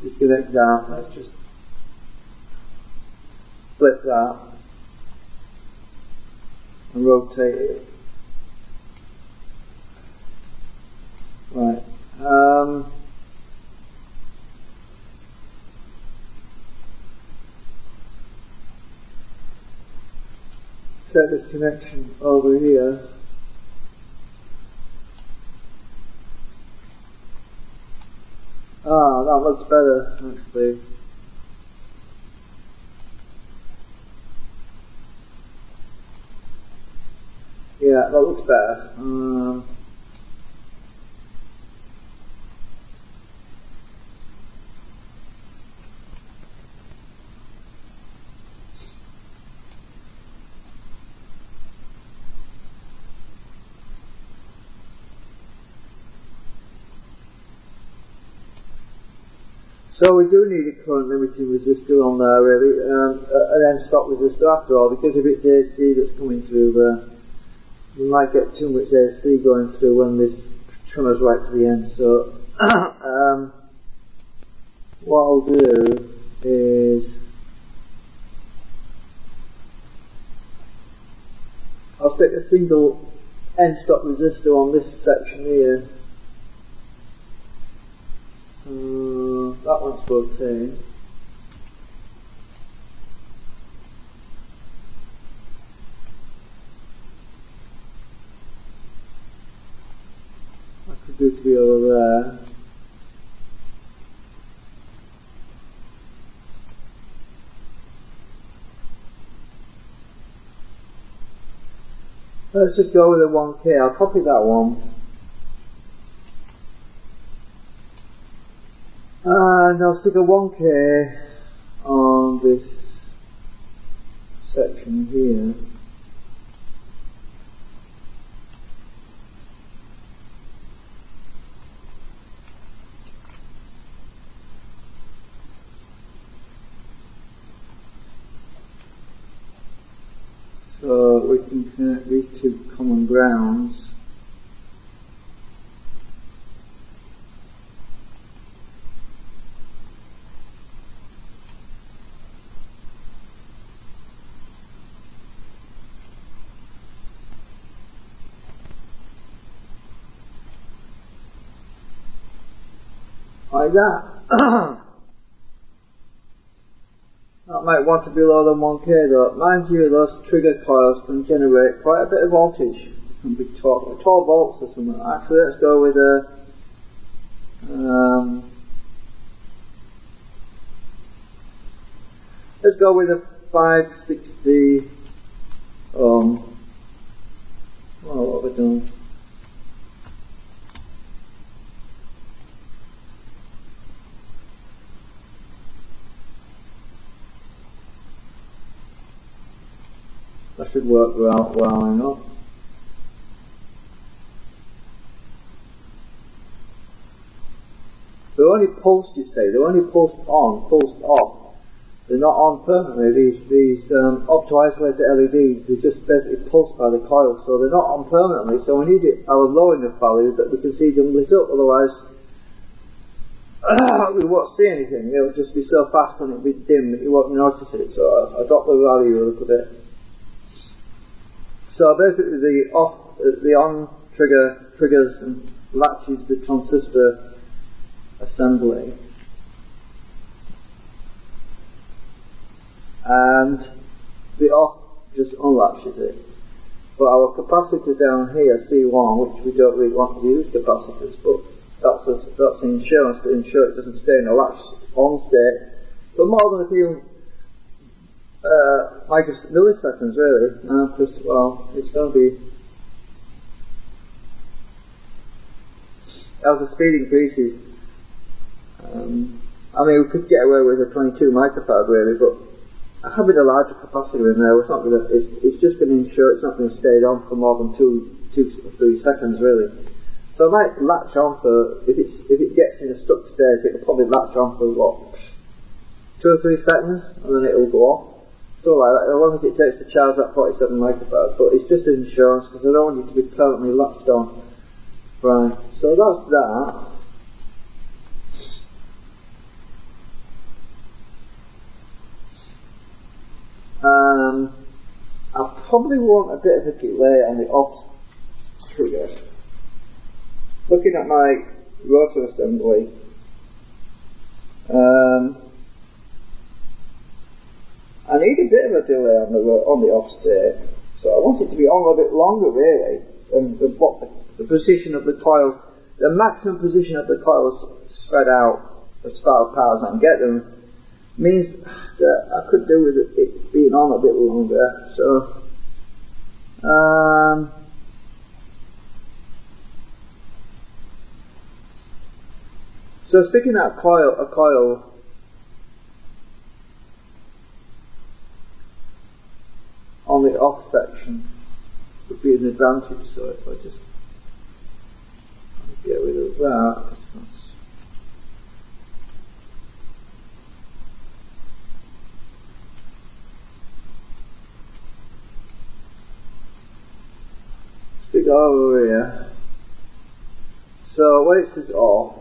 Disconnect that. Let's just flip that and rotate it. Right. Set this connection over here. That looks better actually. Yeah, that looks better. So we do need a current limiting resistor on there really, an end stop resistor after all, because if it's AC that's coming through there, we might get too much AC going through when this tremors right to the end. So what I'll do is I'll stick a single end stop resistor on this section here. So that one's 14. Let's just go with a 1K. I'll copy that one. And I'll stick a 1K on this section here. So we can connect these two common grounds. Like that. That might want to be lower than 1K though. Mind you, those trigger coils can generate quite a bit of voltage. It can be 12 volts or something. Actually, let's go with a let's go with a 560 ohm. Oh, what have we done? That should work well enough. They're only pulsed, you say. They're only pulsed on, pulsed off. They're not on permanently. These opto-isolated LEDs, they're just basically pulsed by the coil, so they're not on permanently. So we need our low enough value that we can see them lit up. Otherwise, we won't see anything. It'll just be so fast and it'll be dim that you won't notice it. So I dropped the value a little bit. So basically the on triggers and latches the transistor assembly, and the off just unlatches it. But our capacitor down here, C1, which we don't really want to use capacitors, but that's an insurance to ensure it doesn't stay in a latch on state for more than a few milliseconds really, because well, it's going to be, as the speed increases, I mean we could get away with a 22 microfarad really, but having a larger capacitor in there, it's just going to ensure it's not going to stay on for more than 2 or 3 seconds really. So I might latch on for, if it gets in a stuck state, it'll probably latch on for what, 2 or 3 seconds, and then it'll go off. So like that, as long as it takes to charge that 47 microfarad, but it's just insurance because I don't want you to be permanently latched on. Right, so that's that. I probably want a bit of a delay on the off trigger. Looking at my rotor assembly, I need a bit of a delay on the off state, so I want it to be on a bit longer really than what the position of the coils, the maximum position of the coils spread out as far apart as I can get them, means that I could do with it being on a bit longer. So sticking that a coil on the off section would be an advantage. So if I just get rid of that, stick it over here. So when it says off,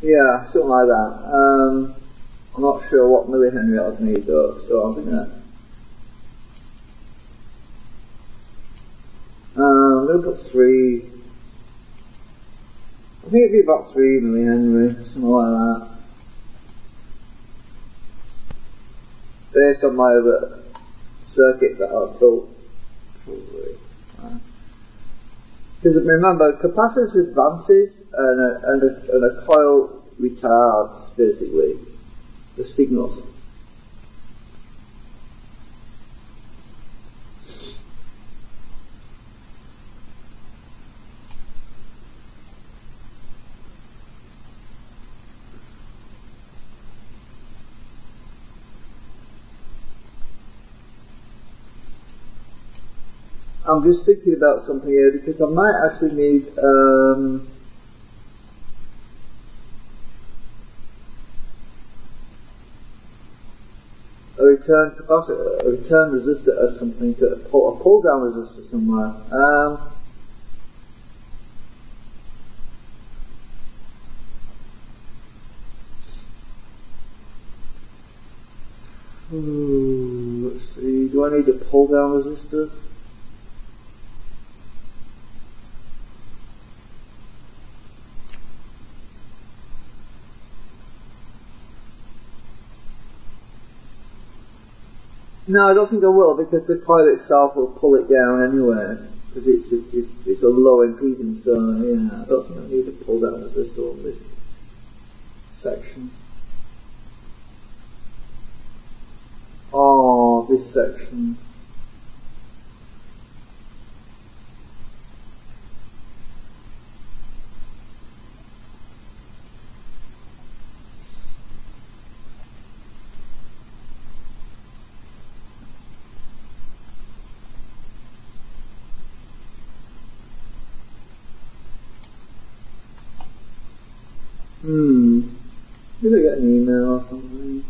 yeah, something like that. I'm not sure what millihenry I'd need though, so I'm gonna put 3. I think it'd be about 3 millihenry, something like that. based on my other circuit that I've built. Probably. Because remember, capacitance advances and a coil retards, basically, the signals. I'm just thinking about something here because I might actually need a return capacitor, a return resistor or something, to a pull down resistor somewhere. Let's see, do I need a pull down resistor? No, I don't think I will, because the coil itself will pull it down anyway, because it's a low impedance, so yeah, I don't think I need to pull down resistor on this section. Oh, this section. Did I get an email or something?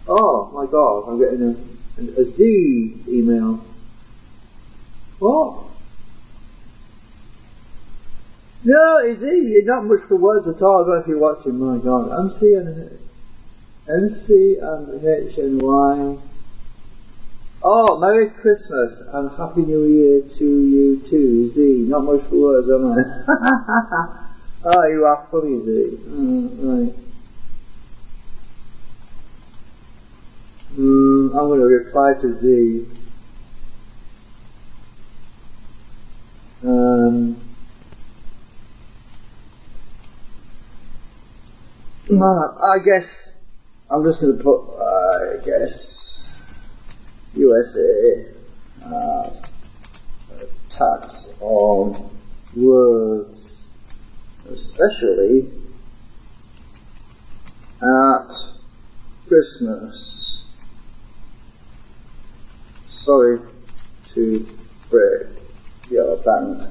Oh my god, I'm getting a Z email. What? No, it's Z, you're not much for words at all. I don't know if you're watching, my god. MC and HNY. Oh, Merry Christmas and Happy New Year to you too, Z. Not much for words, am I? Oh, you are funny, Z. Right. I'm going to reply to Z. I guess I'm just going to put, USA tax on words, especially at Christmas. Sorry to break your bank.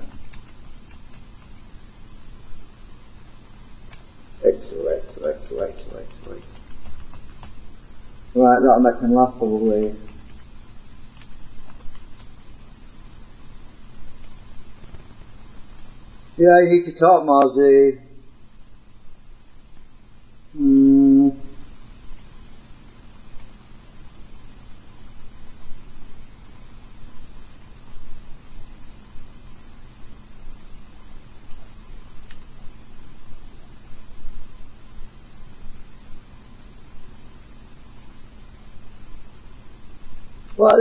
Excellent. Right, that'll make him laugh probably. Yeah, you need to talk, Marzi. Well, at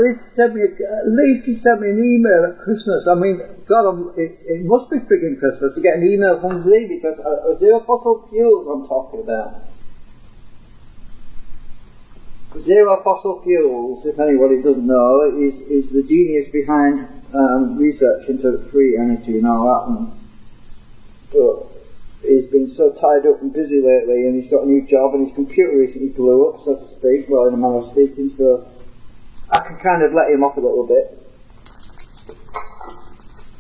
least he sent me an email at Christmas. I mean, God, it must be frigging Christmas to get an email from Z, because zero fossil fuels I'm talking about. Zero fossil fuels, if anybody doesn't know, is the genius behind research into free energy and all that. But he's been so tied up and busy lately, and he's got a new job, and his computer recently blew up, so to speak, well, in a manner of speaking, so I can kind of let him off a little bit.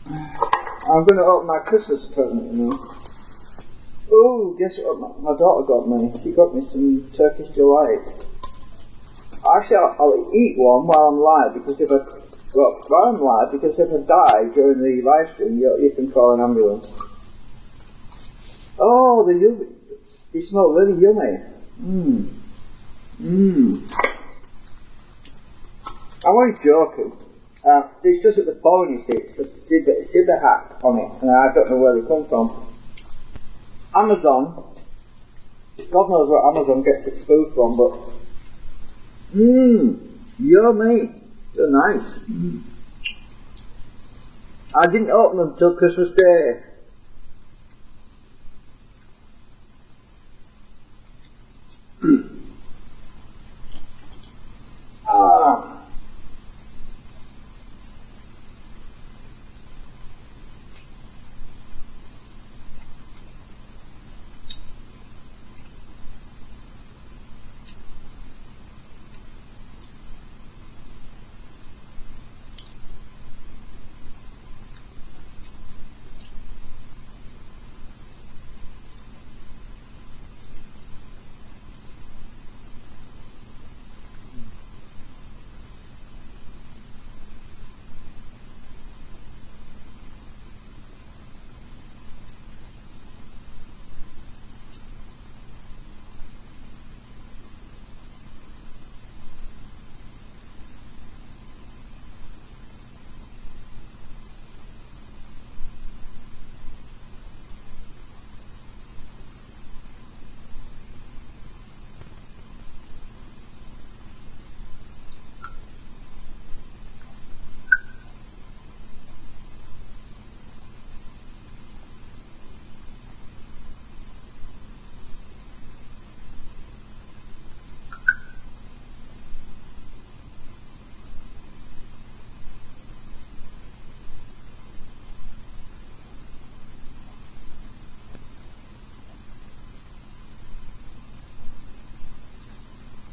I'm going to open my Christmas present, you know. Oh, guess what my daughter got me? She got me some Turkish delight. Actually, I'll eat one while I'm live, because if I die during the live stream, you can call an ambulance. Oh, they smell really yummy. I wasn't joking. It's just at the phone, you see. It's a Sibber hat on it, and I don't know where they come from. Amazon, God knows where Amazon gets its food from, but yummy, they're nice. I didn't open them till Christmas Day.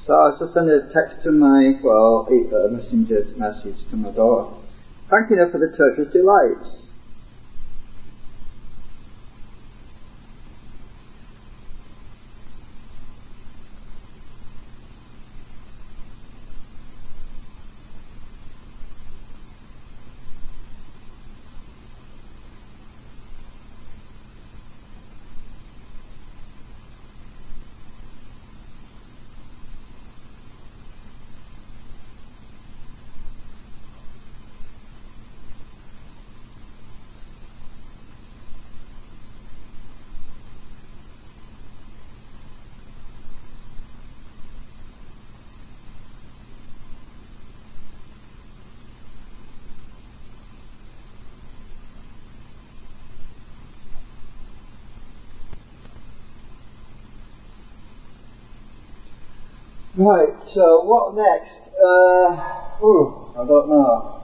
So I was just sending a text to my, well, a messenger message to my daughter, thanking her for the Turkish delights. Right, so what next? I don't know.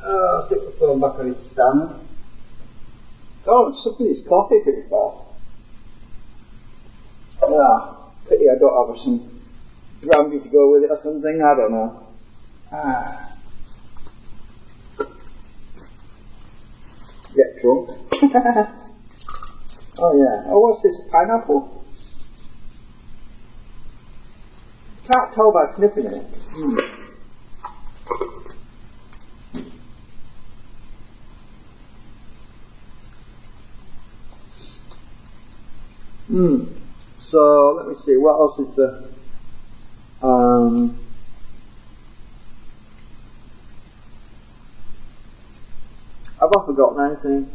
I'll stick the phone back on its stand. Oh, I'm sucking this coffee pretty fast. Pity I don't have some brandy to go with it or something, I don't know. Get drunk. Oh yeah. Oh, what's this? Pineapple? Can't tell by sniffing it. So let me see. What else is there? Have I forgotten anything?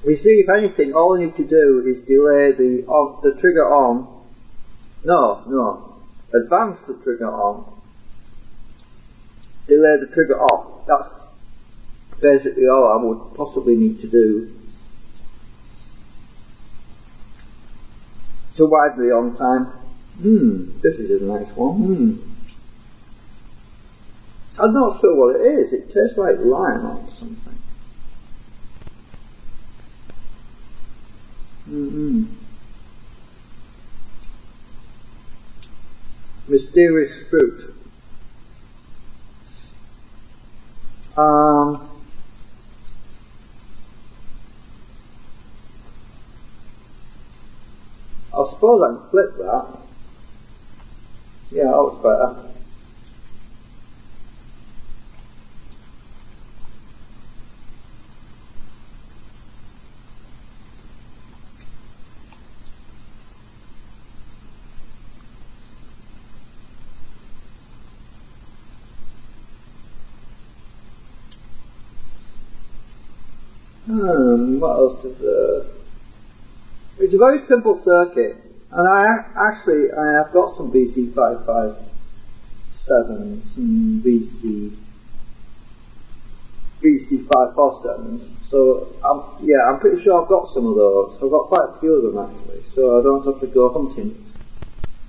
You see, if anything, all I need to do is delay the trigger on. No. Advance the trigger on. Delay the trigger off. That's basically all I would possibly need to do to widely on time. This is a nice one. I'm not sure what it is. It tastes like lime or something. Mysterious fruit. I suppose I can flip that. Yeah, that was better. What else is there? It's a very simple circuit, and I have got some VC557s and VC547s. So I'm pretty sure I've got some of those. I've got quite a few of them actually, so I don't have to go hunting.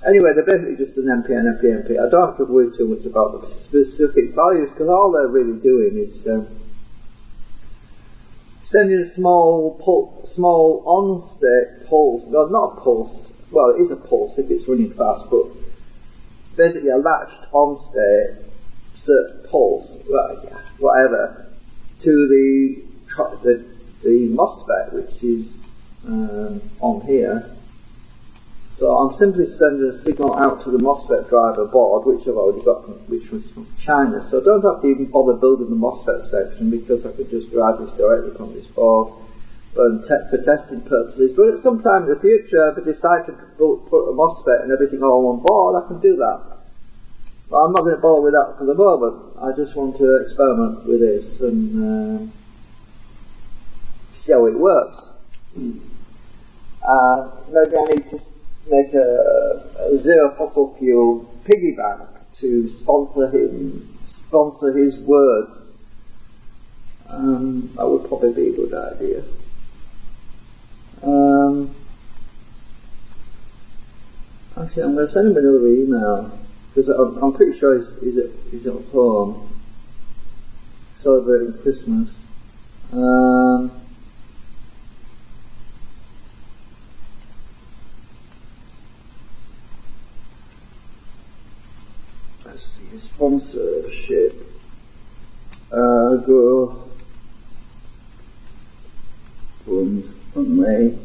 Anyway, they're basically just an NPN. I don't have to worry too much about the specific values, because all they're really doing is sending a small on-state pulse. No, not a pulse. Well, it is a pulse if it's running fast, but basically a latched on-state pulse, whatever, to the MOSFET, which is on here. So I'm simply sending a signal out to the MOSFET driver board, which I've already got, which was from China. So I don't have to even bother building the MOSFET section, because I could just drive this directly from this board for testing purposes. But at some time in the future, if I decide to put a MOSFET and everything all on one board, I can do that. But I'm not going to bother with that for the moment. I just want to experiment with this and see how it works. Maybe I need to make a zero fossil fuel piggy bank to sponsor his words. That would probably be a good idea. Actually, I'm going to send him another email, because I'm pretty sure he's at home celebrating Christmas. Let's see, sponsorship. Go from me.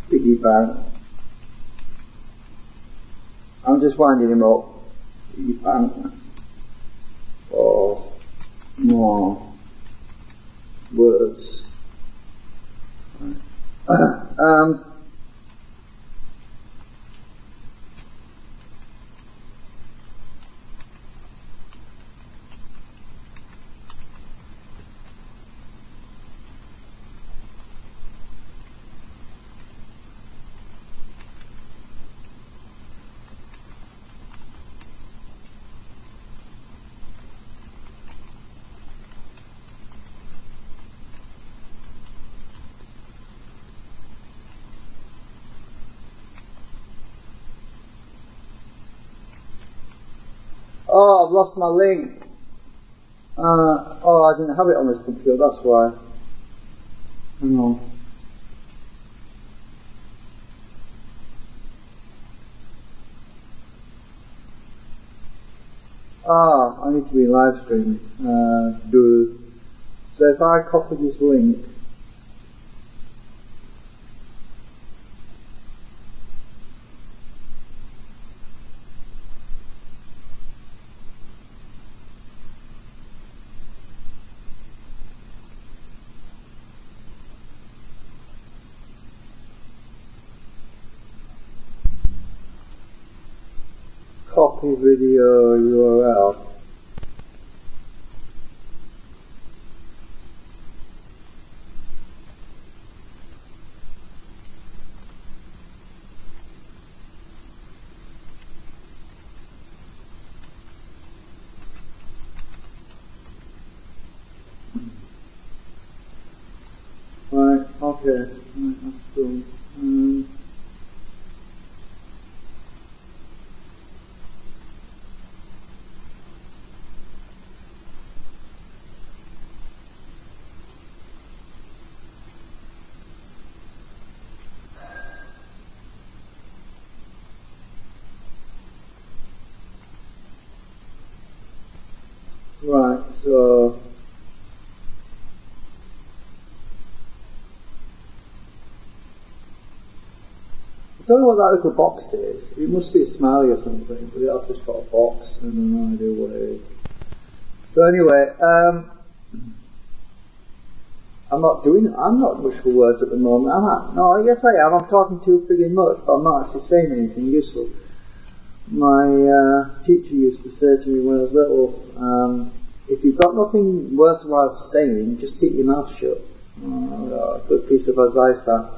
Piggy bank. I'm just winding him up. Piggy bank. For more words. Oh, I've lost my link. I didn't have it on this computer, that's why. Hang on. I need to be live streaming. So if I copy this link, copy video URL. Right, okay, right, that's done. Right, so I don't know what that little box is. It must be a smiley or something, but I've just got a box and I have no idea what it is. So anyway, I'm not much for words at the moment, am I? No, yes I am. I'm talking too friggin' much, but I'm not actually saying anything useful. My teacher used to say to me when I was little, if you've got nothing worthwhile saying, just keep your mouth shut. Oh, good piece of advice that.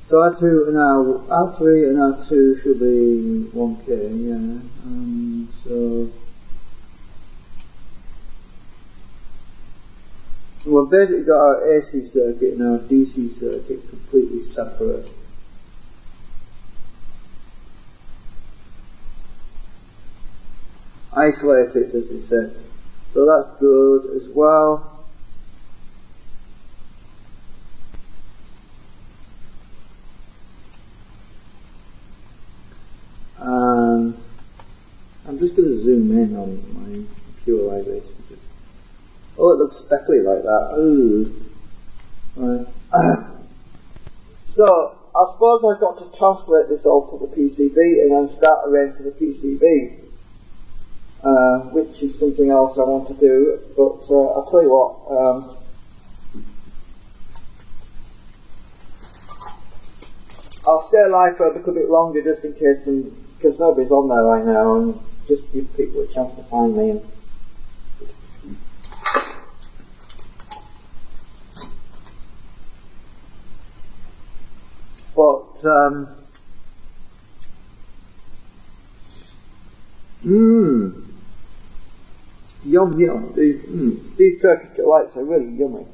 So R2 and R3 and R2 should be 1K, yeah. So we've basically got our AC circuit and our DC circuit completely separate. Isolated, as they say. So that's good as well. I'm just going to zoom in on my computer like this because, oh, it looks speckly like that. Ooh. Right. So I suppose I've got to translate this all to the PCB and then start arranging the PCB, which is something else I want to do. But I'll tell you what. I'll stay alive for a little bit longer just in case, because nobody's on there right now, and just give people a chance to find me. But yum yum. These turkey delights are really yummy.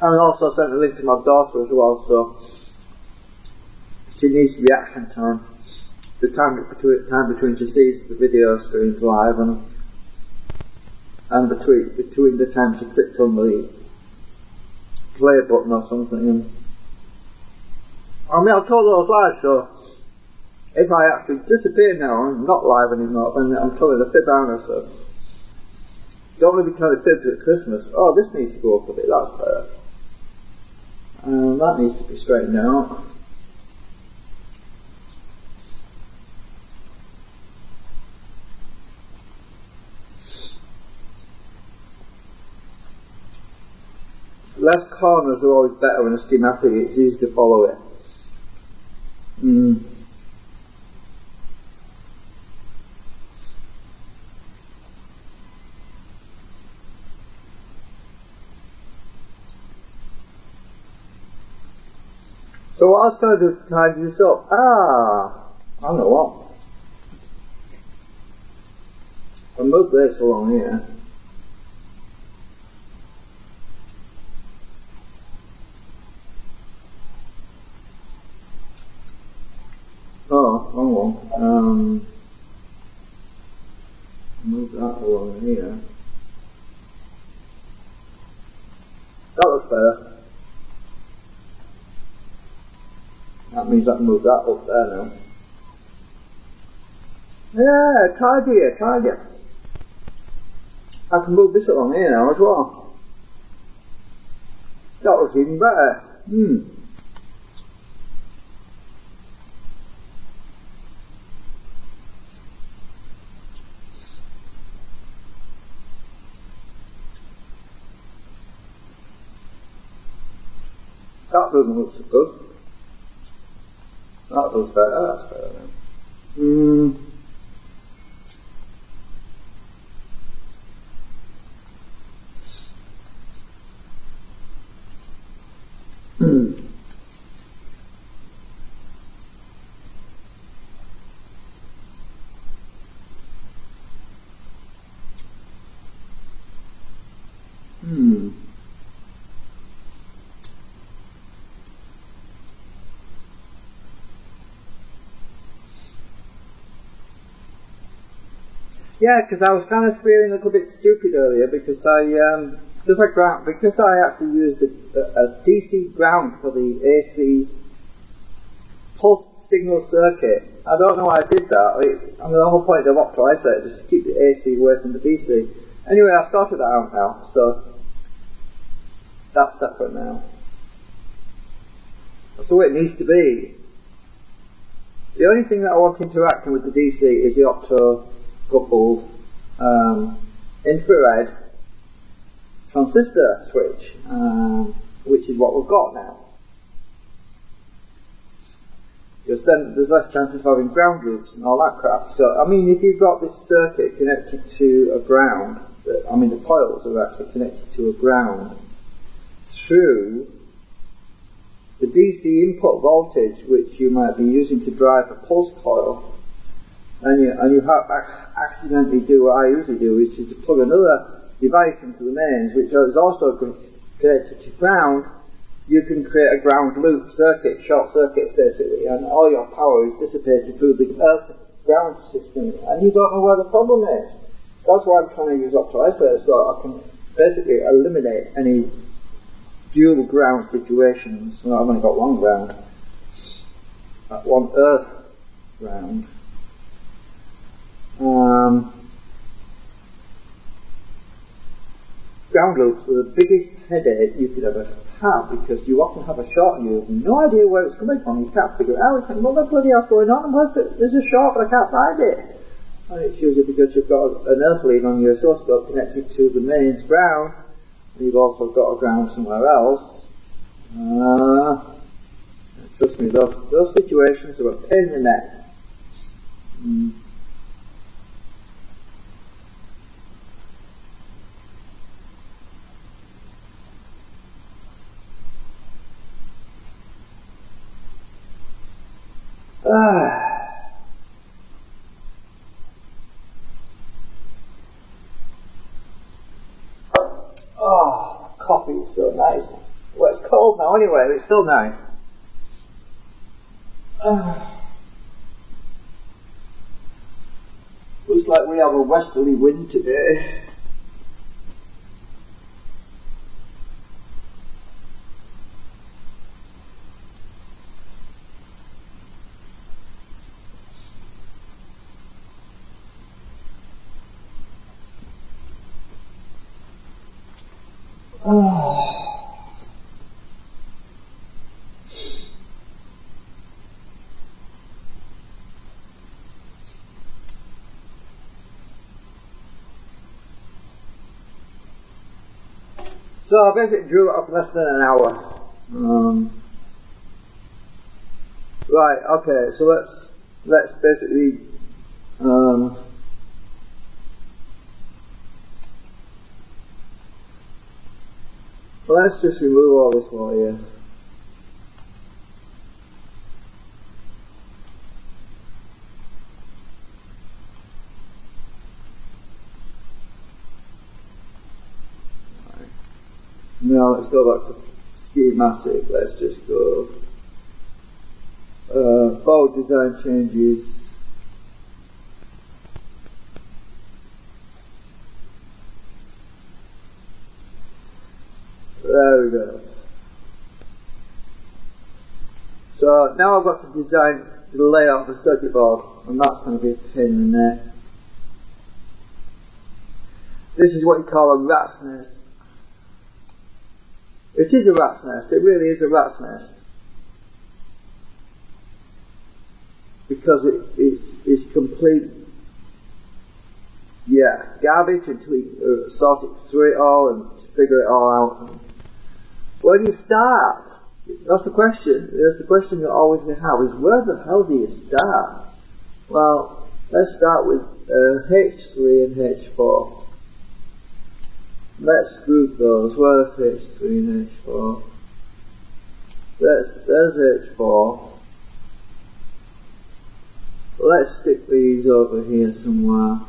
And I also sent a link to my daughter as well, so she needs reaction time. The time between she sees the video streams live and between the time she clicks on the play button or something. And I mean, I've told her I was live, so if I actually disappear now and I'm not live anymore, then I'm telling a fib, aren't I? So don't want to be telling fibs at Christmas. Oh, this needs to go up a bit. That's better. And that needs to be straightened out. Left corners are always better in a schematic, it's easy to follow it. So what I was going to do to tidy this up? I know what. I'll move this along here. Oh, wrong one. Move that along here. That looks better. That means I can move that up there now. Yeah, tidy. I can move this along here now as well. That looks even better. That doesn't look so good. That looks better, that's better now. Yeah, because I was kind of feeling a little bit stupid earlier because I actually used a DC ground for the AC pulse signal circuit. I don't know why I did that. The whole point of opto-isolate is to keep the AC away from the DC. Anyway, I've sorted that out now, so that's separate now. That's the way it needs to be. The only thing that I want interacting with the DC is the opto coupled infrared transistor switch, which is what we've got now. Because then there's less chances of having ground loops and all that crap. So, I mean, if you've got this circuit connected to a ground, I mean, the coils are actually connected to a ground through the DC input voltage, which you might be using to drive a pulse coil, and you have accidentally do what I usually do, which is to plug another device into the mains, which is also connected to ground. You can create a ground loop circuit, short circuit basically, and all your power is dissipated through the earth ground system, and you don't know where the problem is. That's why I'm trying to use opto-isolators, so I can basically eliminate any dual ground situations. Well, I've only got one ground, one earth ground. Ground loops are the biggest headache you could ever have, because you often have a short and you have no idea where it's coming from. You can't figure it out. You think, well, what bloody hell's going on? There's a short, but I can't find it. And it's usually because you've got an earth lead on your oscilloscope connected to the mains ground, and you've also got a ground somewhere else. Trust me, those situations are a pain in the neck. Oh, coffee is so nice. Well, it's cold now anyway, but it's still nice. Looks like we have a westerly wind today. So I basically drew it up less than an hour. Right, okay, so let's basically let's just remove all this lot here. Now let's go back to schematic. Let's just go forward design changes. There we go. So now I've got to design the layout of the circuit board, and that's going to be a pain in the neck. This is what you call a rat's nest. It is a rat's nest, it really is a rat's nest. Because it's complete, garbage until you sort it through it all and figure it all out. Where do you start? That's the question. That's the question you always have, is where the hell do you start? Well, let's start with H3 and H4. Let's group those. Where's H3 and H4? There's H4. Let's stick these over here somewhere.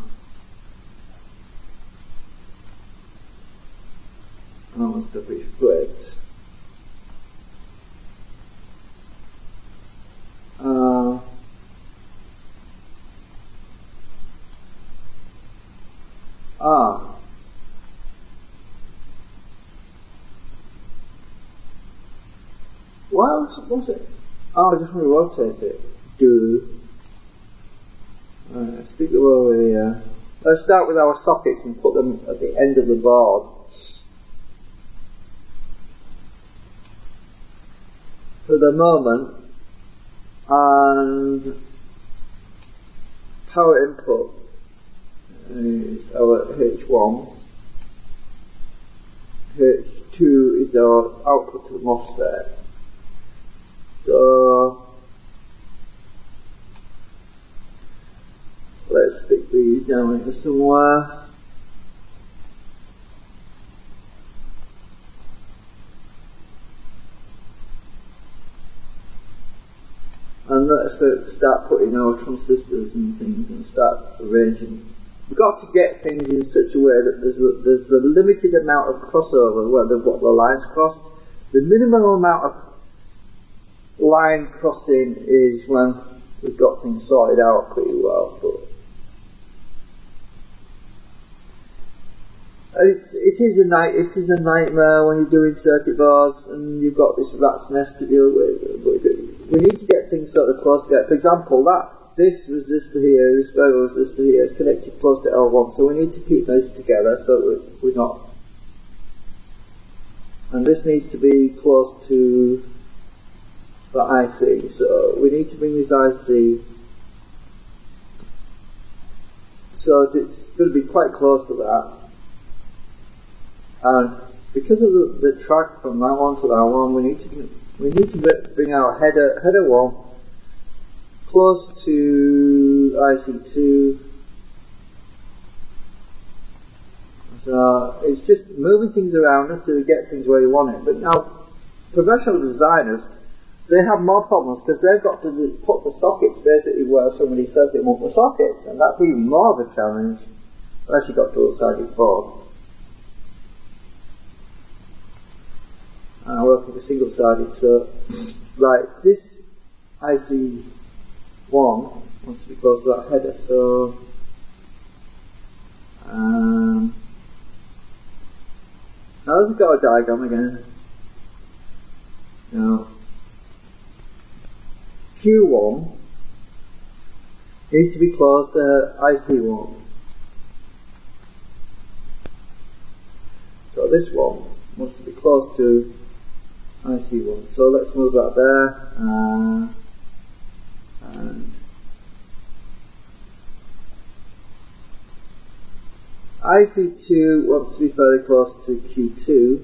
That must have been flipped. What's it? Oh, I just want to rotate it. Alright, let's stick them over here. Let's start with our sockets and put them at the end of the board. For the moment, and power input is our H1. H2 is our output to the MOSFET. So let's stick these down into somewhere. And let's start putting our transistors and things and start arranging. We've got to get things in such a way that there's a limited amount of crossover where what the lines cross. The minimal amount of line crossing is when we've got things sorted out pretty well. But it is a nightmare when you're doing circuit boards and you've got this rat's nest to deal with. We need to get things sort of close together. For example, this resistor here, this variable resistor here is connected close to L1, so we need to keep those together so that we're not. And this needs to be close to the IC, so we need to bring this IC so it's going to be quite close to that. And because of the track from that one to that one, we need to bring our header 1 close to IC2. So it's just moving things around until you get things where you want it. But now, professional designers, they have more problems because they've got to put the sockets basically where somebody says they want the sockets, and that's even more of a challenge. Unless you've got dual-sided board. I work with a single-sided, so right, this IC1 wants to be close to that header, so now let's go a diagram again. Now Q1 needs to be close to IC1, so this one wants to be close to IC1, so let's move that there, and IC2 wants to be fairly close to Q2.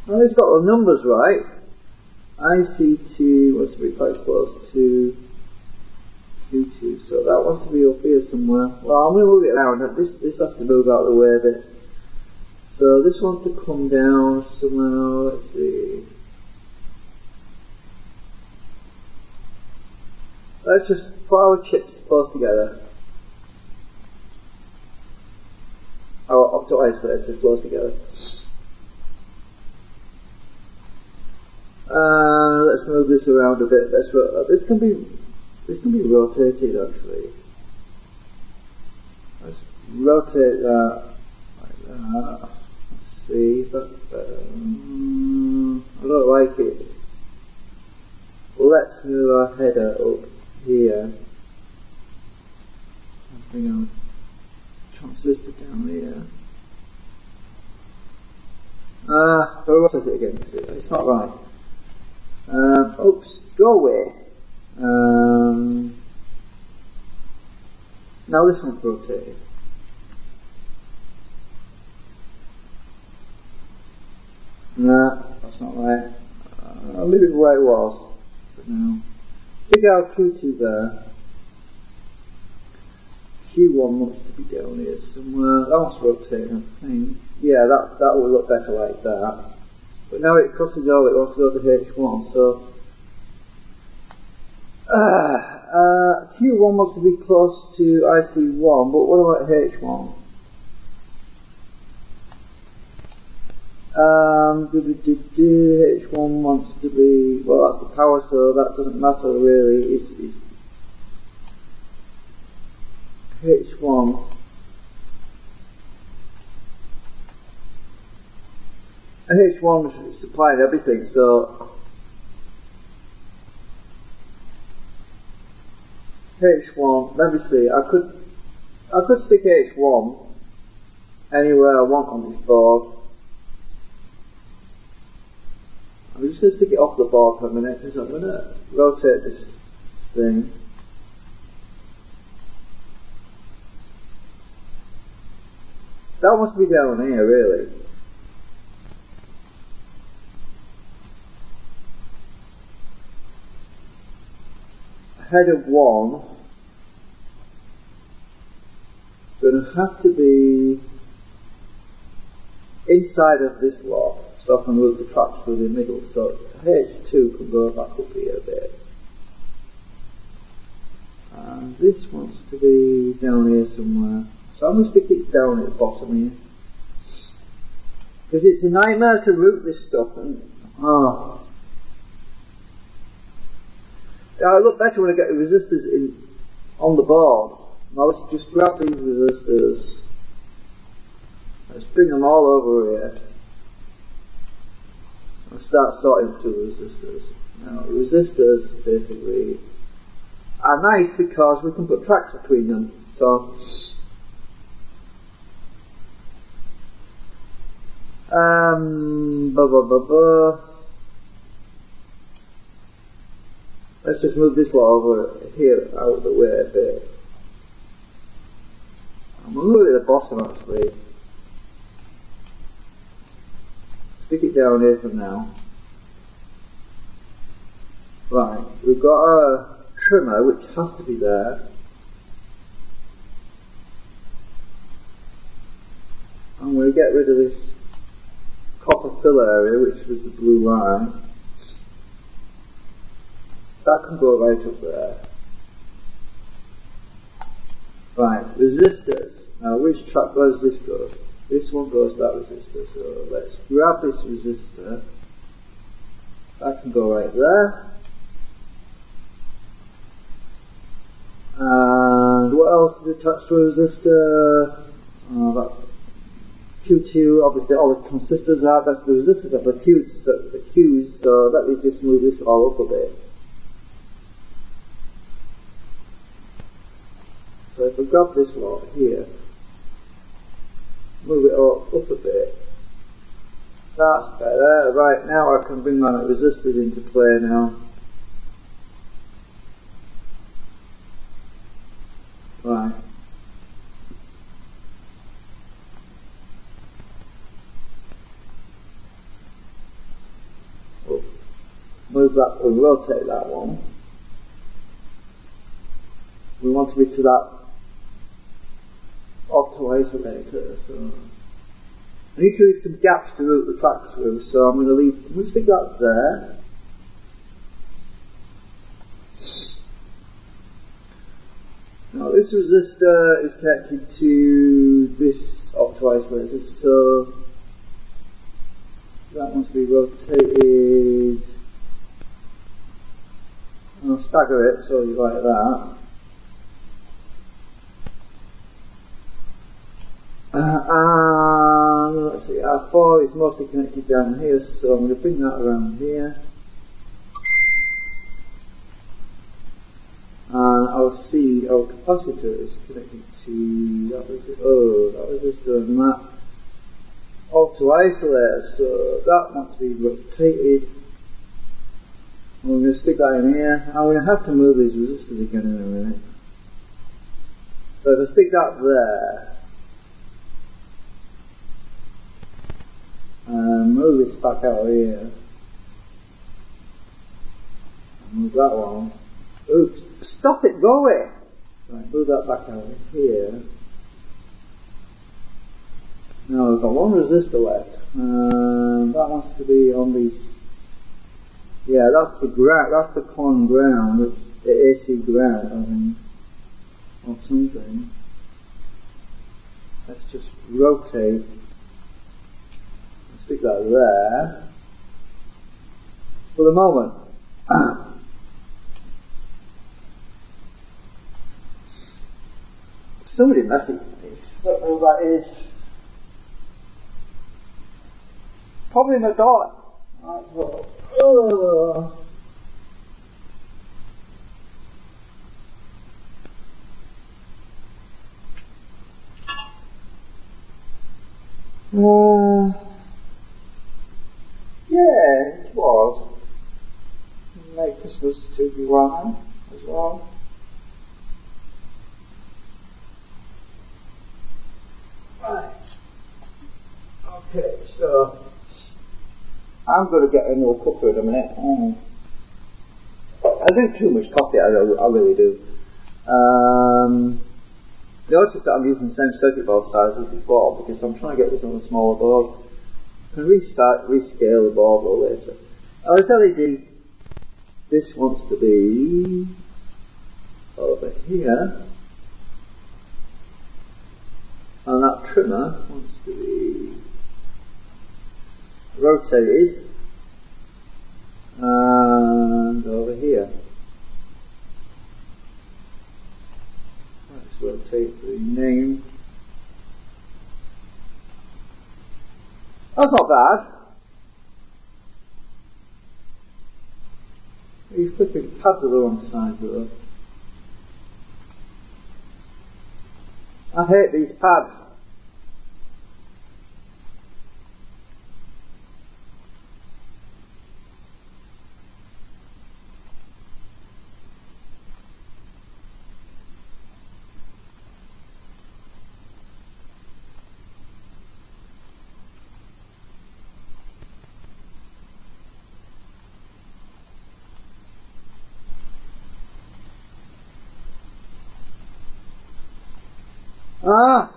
Now he's got the numbers right. IC2 wants to be quite close to Q2, so that wants to be up here somewhere. Well, I'm going to move it around. This has to move out of the way a bit. So this wants to come down somewhere, let's see. Let's just put our chips close together. Our opto-isolators close together. Let's move this around a bit. This can be rotated actually. Let's rotate that like that. See, but I don't like it. Let's move our header up here and bring our transistor down here. I'll rotate it again. It's not right. Oops, go away. Now this one's rotated. Nah, that's not right. I'll leave it where it was for now. Take out Q2 there. Q1 wants to be down here somewhere. That wants to rotate, I think. Yeah, that will look better like that. But now it crosses over, it wants to go to H1, so Q1 wants to be close to IC1, but what about H1? H1 wants to be, well, that's the power, so that doesn't matter really. It's H1. H1 is supplying everything, so H1, let me see, I could stick H1 anywhere I want on this board. I'm just going to stick it off the board for a minute because I'm going to rotate this thing. That wants to be down here, really. Header 1 going to have to be inside of this lot, so I can move the tracks through the middle. So H2 can go back up here a bit. And this wants to be down here somewhere. So I'm going to stick it down at the bottom here. Because it's a nightmare to route this stuff. And it'll look better when I get the resistors in on the board. Now let's just grab these resistors. Let's bring them all over here. And start sorting through resistors. Now resistors basically are nice because we can put tracks between them. So let's just move this lot over here out of the way a bit. I'm going to move it at the bottom actually. Stick it down here for now. Right, we've got a trimmer which has to be there. I'm going to get rid of this copper fill area which was the blue line. That can go right up there. Right, resistors. Now which track does this go? This one goes to that resistor, so let's grab this resistor. That can go right there. And what else is attached to a resistor? That Q2, obviously all the transistors are, that's the resistors of the Qs, so let me just move this all up a bit. So if I grab this lot here, move it up a bit, that's better. Right, now I can bring my resistors into play now. Right. Move that, or rotate that one. We want to be to that opto isolator, so I need to leave some gaps to route the tracks through, so I'm going to stick that there. Now this resistor is connected to this opto isolator, so that must be rotated. I'll stagger it so you like that. And let's see, R4 is mostly connected down here, so I'm going to bring that around here. And our C, our capacitor, is connected to that resistor and that auto isolator, so that wants to be rotated. And we're going to stick that in here. I'm going to have to move these resistors again in a minute. So if I stick that there, and move this back out here, and move that one. Oops, stop it going! Right, move that back out here. Now we've got one resistor left, and that wants to be on these. Yeah, that's the ground, that's the con ground, it's the AC ground, I think, or something. Let's just rotate. Stick that there. For the moment. Somebody messaged me. I don't know who that is. Probably my daughter. Yeah, it was. Merry Christmas to everyone as well. Right. I'm going to get another cuppa in a minute. I drink too much coffee, I really do. Notice that I'm using the same circuit board size as before because I'm trying to get this on a smaller board. I can rescale the board a little later. Now this LED, this wants to be over here, and that trimmer wants to be rotated and over here. Let's rotate the name. That's not bad. These flipping pads are the wrong size though. I hate these pads.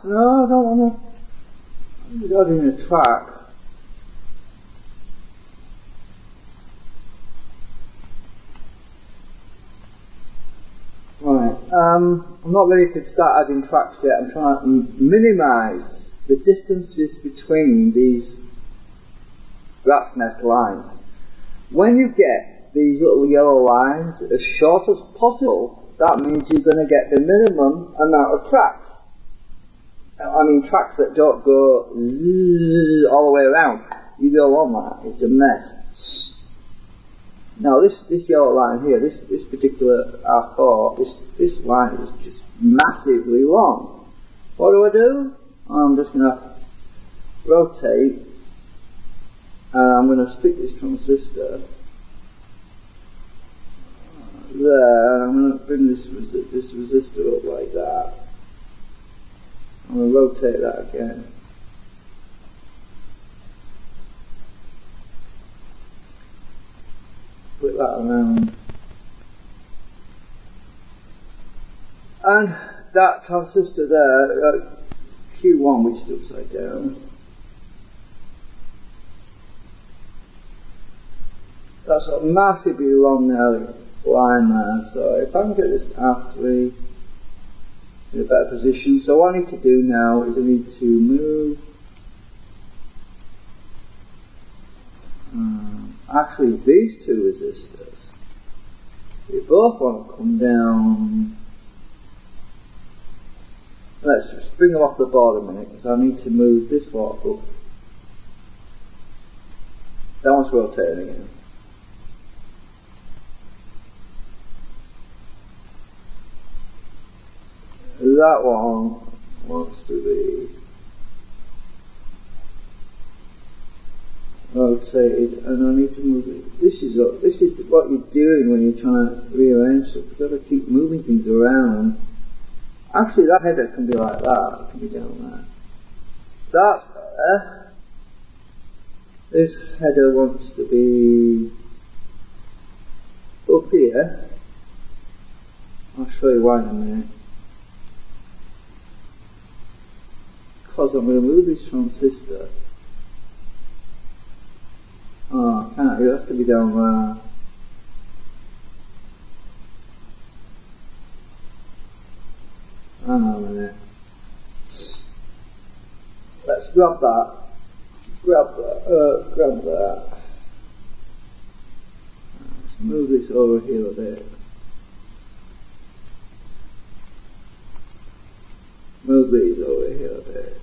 No, I don't want to. I'm just adding a track. Right, I'm not ready to start adding tracks yet. I'm trying to minimise the distances between these rat's nest lines. When you get these little yellow lines as short as possible, that means you're going to get the minimum amount of tracks. I mean tracks that don't go zzz all the way around. You go on that, it's a mess. Now this yellow line here, this particular R4, this line is just massively long. What do? I'm just going to rotate, and I'm going to stick this transistor there, and I'm going to bring this resistor up like that. I'm going to rotate that again. Put that around. And that transistor there, Q1, which is upside down, that's a massively long line there. So if I can get this R3 in a better position, so what I need to do now is I need to move actually these two resistors, they both want to come down. Let's just bring them off the board a minute because I need to move this lot up. That one's rotating again. That one wants to be rotated, and I need to move it. This is what you're doing when you're trying to rearrange stuff. You've got to keep moving things around. Actually, that header can be like that. It can be down there. That's better. This header wants to be up here. I'll show you why in a minute. Because I'm going to move this transistor. Oh, I can't. It has to be down there. Hang on a minute. Let's grab that. Grab that. Let's move this over here a bit. Move these over here a bit.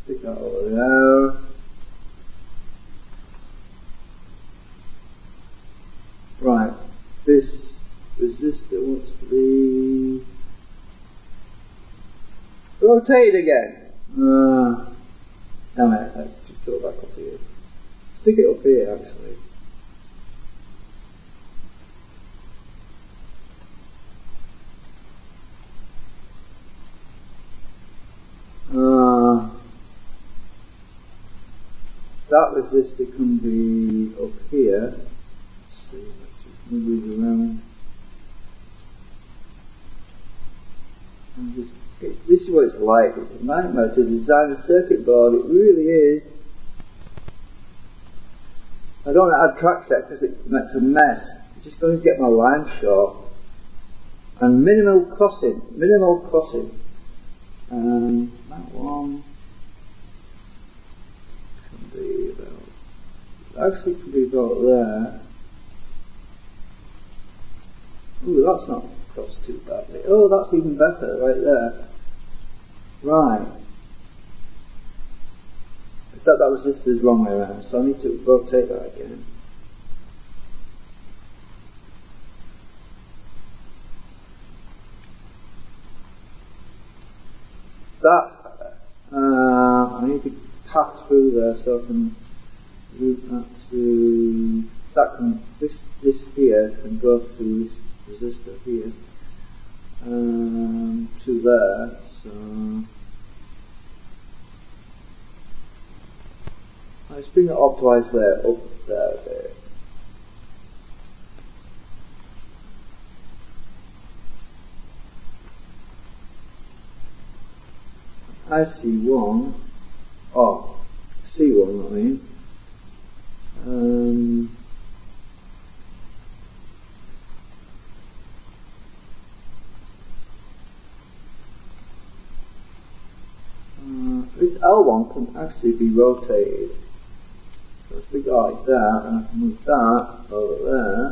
Stick that over there. Right, this resistor wants to be rotate again. Damn it, let's just put it back up here. Stick it up here actually. that resistor can be up here. Let's see, let's just move these around. This is what it's like. It's a nightmare to design a circuit board. It really is. I don't want to add track check because it makes a mess. I'm just going to get my line short. And minimal crossing. That one can be about, actually can be about there. Ooh, that's not crossed too badly. Oh, that's even better, right there. Right. Except that resistor is wrong way around, so I need to rotate that again. That's better. I need to pass through there so I can route that through. That can, this here can go through this resistor here to there. So let's bring it up twice there, up there a bit. IC1, oh, C1 I mean, this L1 can actually be rotated, so stick it like that, and I can move that over there.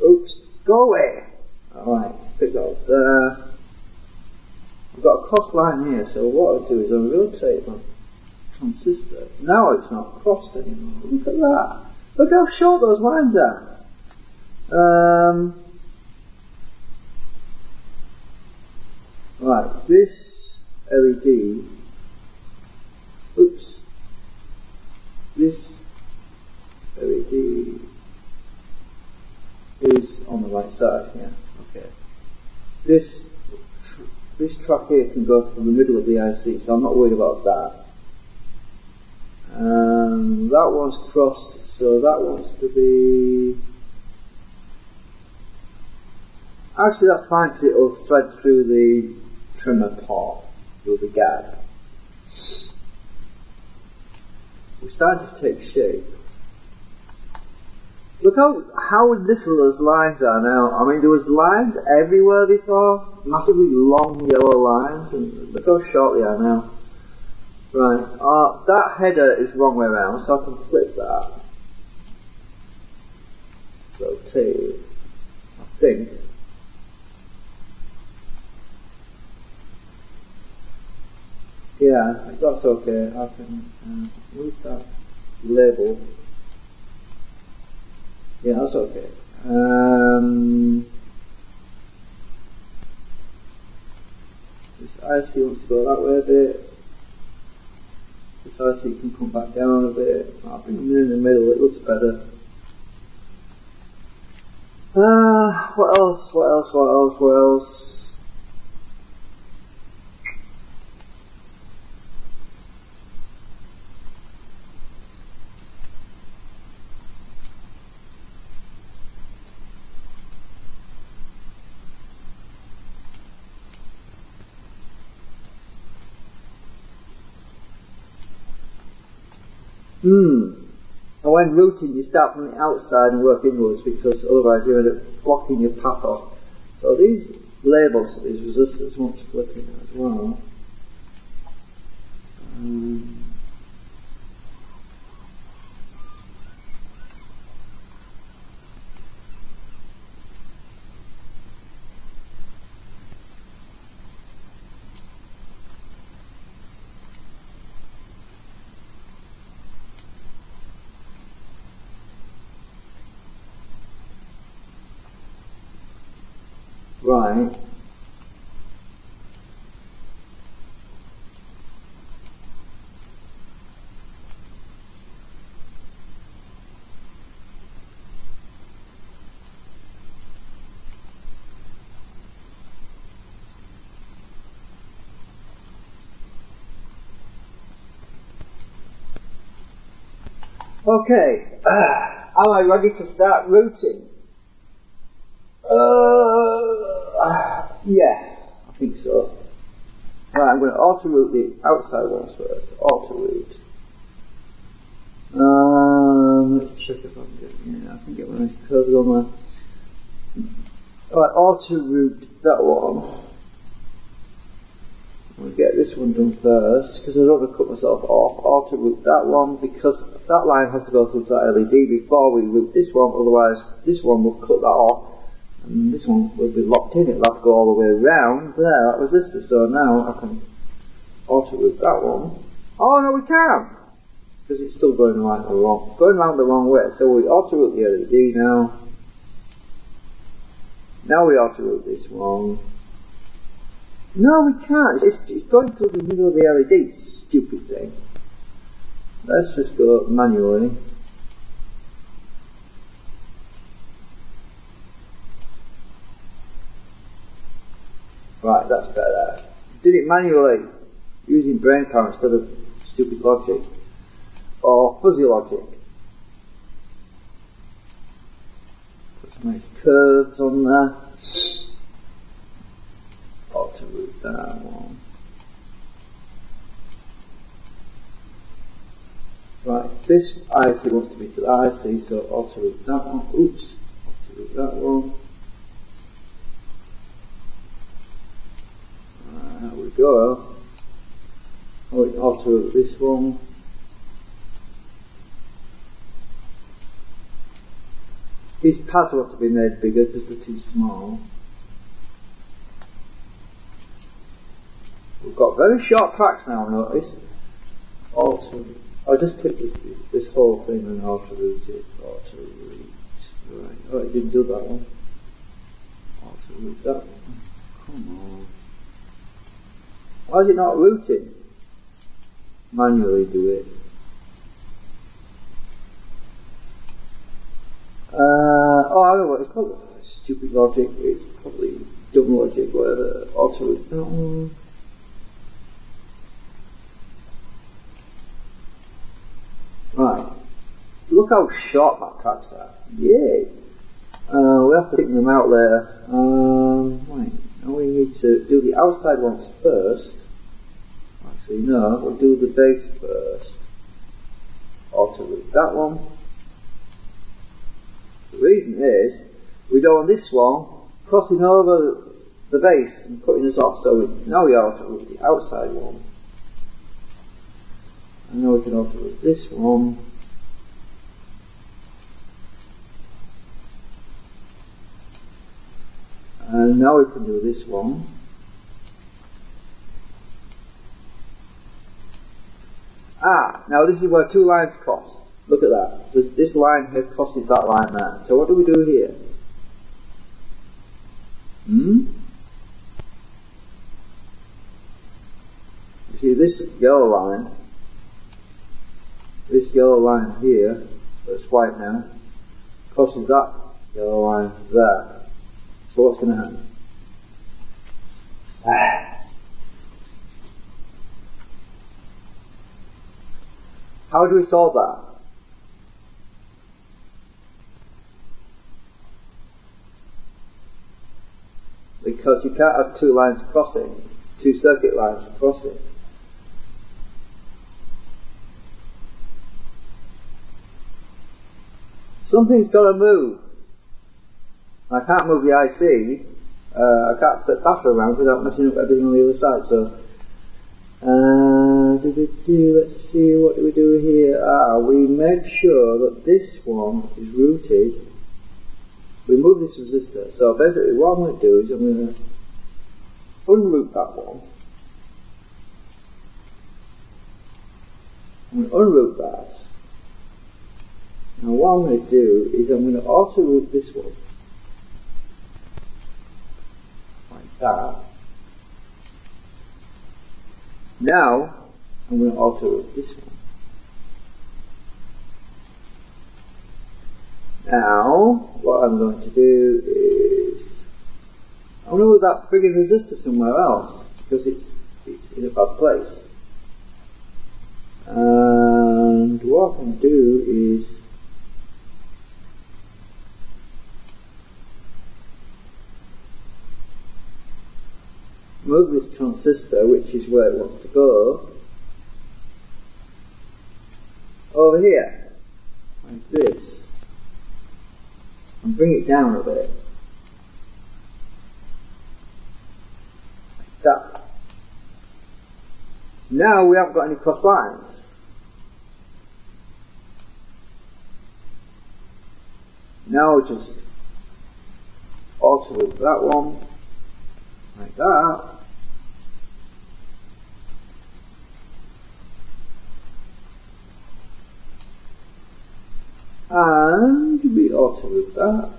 Oops, go away! Alright, stick that up there. I've got a cross line here, so what I'll do is I'll rotate my transistor. Now it's not crossed anymore. Look at that. Look how short those lines are. Right, this LED, oops, this LED is on the right side here. Okay. This track here can go through the middle of the IC, so I'm not worried about that. That one's crossed, so that wants to be... Actually that's fine because it'll thread through the trimmer part, through the gap. We're starting to take shape. Look how little those lines are now. I mean, there was lines everywhere before, massively long yellow lines, and look how short they are now. Right, that header is wrong way around, so I can flip that. Rotate, I think. Yeah, that's okay. I can move that label. Yeah, that's okay. This IC wants to go that way a bit. This IC can come back down a bit. I'll bring them in the middle, it looks better. What else? And when routing, you start from the outside and work inwards because otherwise you end up blocking your path off. So these labels for these resistors want flipping as well. Right. Okay, am I ready to start routing? Yeah, I think so. Right, I'm going to auto route the outside ones first. Auto route. Let's check if I can get, yeah, I can get one of these curves on there. Alright, auto route that one. I'll get this one done first, because I don't want to cut myself off. Auto route that one, because that line has to go through to that LED before we route this one, otherwise this one will cut that off. And this one will be locked in, it'll have to go all the way around there, that resistor, so now I can auto route that one. Oh no, we can't! Because it's still going around the wrong way. So we auto route the LED now. Now we auto route this one. No, we can't. It's going through the middle of the LED, stupid thing. Let's just go manually. Right, that's better. Did it manually, using brain power instead of stupid logic. Or fuzzy logic. Put some nice curves on there. Auto route that one. Right, this IC wants to be to the IC, so auto route that one. Oops, auto route that one. There we go. Oh, we auto route this one. These pads will have to be made bigger because they're too small. We've got very short tracks now, notice. Auto. I'll just click this whole thing and auto route it. Auto route. Right. Oh, it didn't do that one. Auto route that one. Come on. Why is it not routing? Manually do it. Oh, I don't know what it's called. Stupid logic. It's probably dumb logic, whatever. Auto route that one. Right. Look how short that tracks are. Yay! We'll have to take them out later. Right. Now we need to do the outside ones first. Actually, no, we'll do the base first. Auto route that one. The reason is, we don't want this one crossing over the base and cutting us off, so now we auto route the outside one. And now we can auto route this one. And now we can do this one. Ah, now this is where two lines cross. Look at that. This line here crosses that line there. So what do we do here? You see this yellow line here, so it's white now, crosses that yellow line there. So what's going to happen? How do we solve that? Because you can't have two lines crossing, two circuit lines crossing. Something's got to move. I can't move the IC. I can't flip that around without messing up everything on the other side. So, let's see, what do we do here? We make sure that this one is routed. We move this resistor. So basically, what I'm going to do is I'm going to unroute that one. I'm going to unroute that. Now what I'm going to do is I'm going to auto route this one. Like that. Now I'm going to auto route this one. Now what I'm going to do is I'm going to move that friggin' resistor somewhere else because it's in a bad place. And what I can do is move this transistor, which is where it wants to go, over here, like this, and bring it down a bit, like that. Now we haven't got any cross lines. Now I'll just alter that one, like that. And we alter that.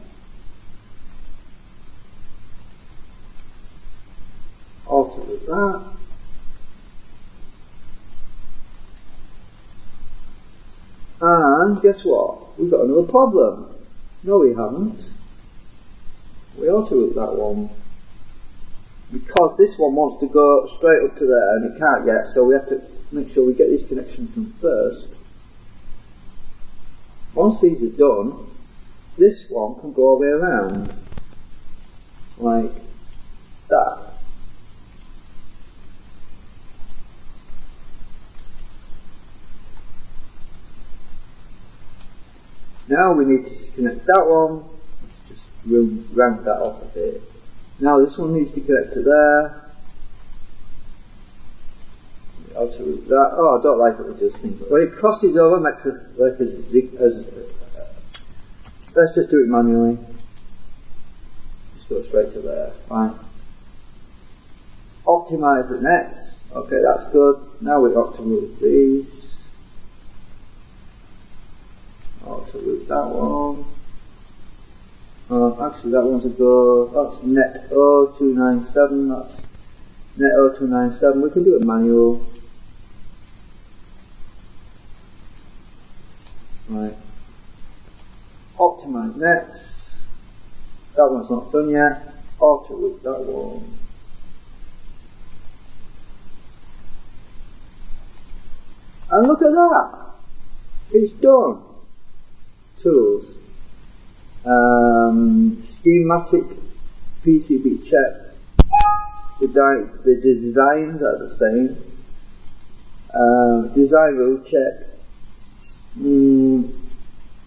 Alter that. And guess what? We've got another problem. No, we haven't. We auto-route that one. Because this one wants to go straight up to there and it can't yet, so we have to make sure we get these connections done first. Once these are done, this one can go all the way around. Like that. Now we need to connect that one. Let's just round that off a bit. Now this one needs to connect to there. Also that. Oh, I don't like it with just things. When it crosses over, it makes it like let's just do it manually. Just go straight to there. Fine. Optimize the nets. Okay, that's good. Now we optimize these. Auto-route that one. Actually that one's a go. That's net 0297. That's net 0297. We can do it manual. Right. Optimize nets. That one's not done yet. Auto-route that one. And look at that. It's done. Tools, schematic PCB check, the designs are the same, design rule check,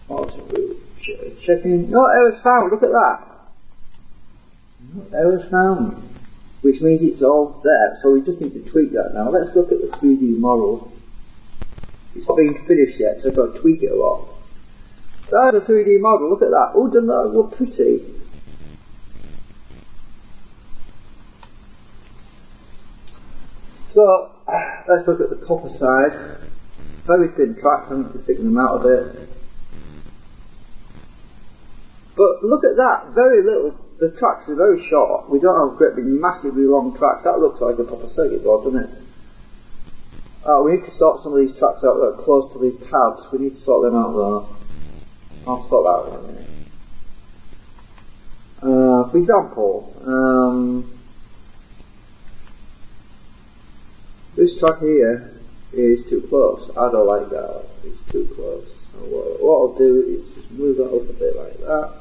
also rule checking, no errors found, look at that, no errors found, which means it's all there, so we just need to tweak that now. Let's look at the 3D model. It's not being finished yet, so I've got to tweak it a lot. That's a 3D model, look at that. Oh, doesn't that look pretty? So, let's look at the copper side. Very thin tracks, I need to thicken them out a bit. But look at that, very little, the tracks are very short. We don't have great big massively long tracks. That looks like a proper circuit board, doesn't it? We need to sort some of these tracks out that are close to these pads. We need to sort them out though. I'll sort that out in a minute. For example, this track here is too close. I don't like that. It's too close. So what I'll do is just move that up a bit like that.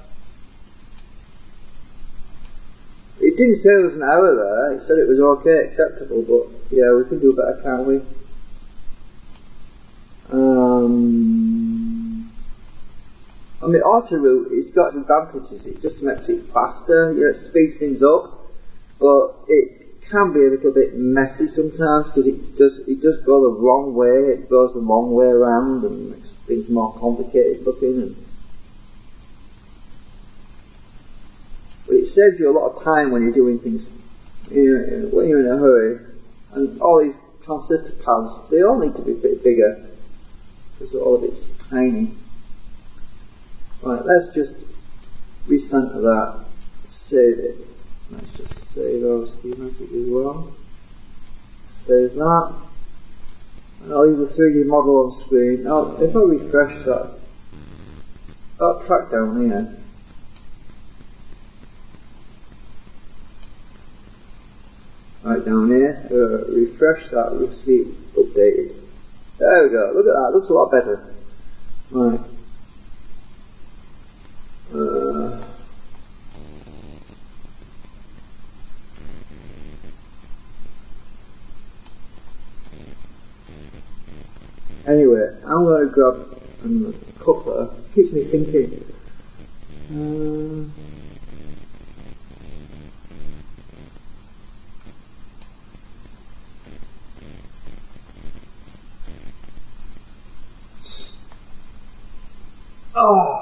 It didn't say there was an error there. It said it was okay, acceptable, but yeah, we can do better, can't we? I mean, auto-route, it's got its advantages. It just makes it faster, you know, it speeds things up, but it can be a little bit messy sometimes because it does go the wrong way. It goes the long way around and makes things more complicated looking. But it saves you a lot of time when you're doing things, you know, when you're in a hurry. And all these transistor pads, they all need to be a bit bigger because all of it's tiny. Right, let's just recenter that, save it. Let's just save our schematic as well. Save that. And I'll use the 3D model on screen. Now, if I refresh that track down here, right down here, refresh that, we'll see it updated. There we go. Look at that. Looks a lot better. Right. Anyway, I'm going to grab a coupler. Keeps me thinking. Oh.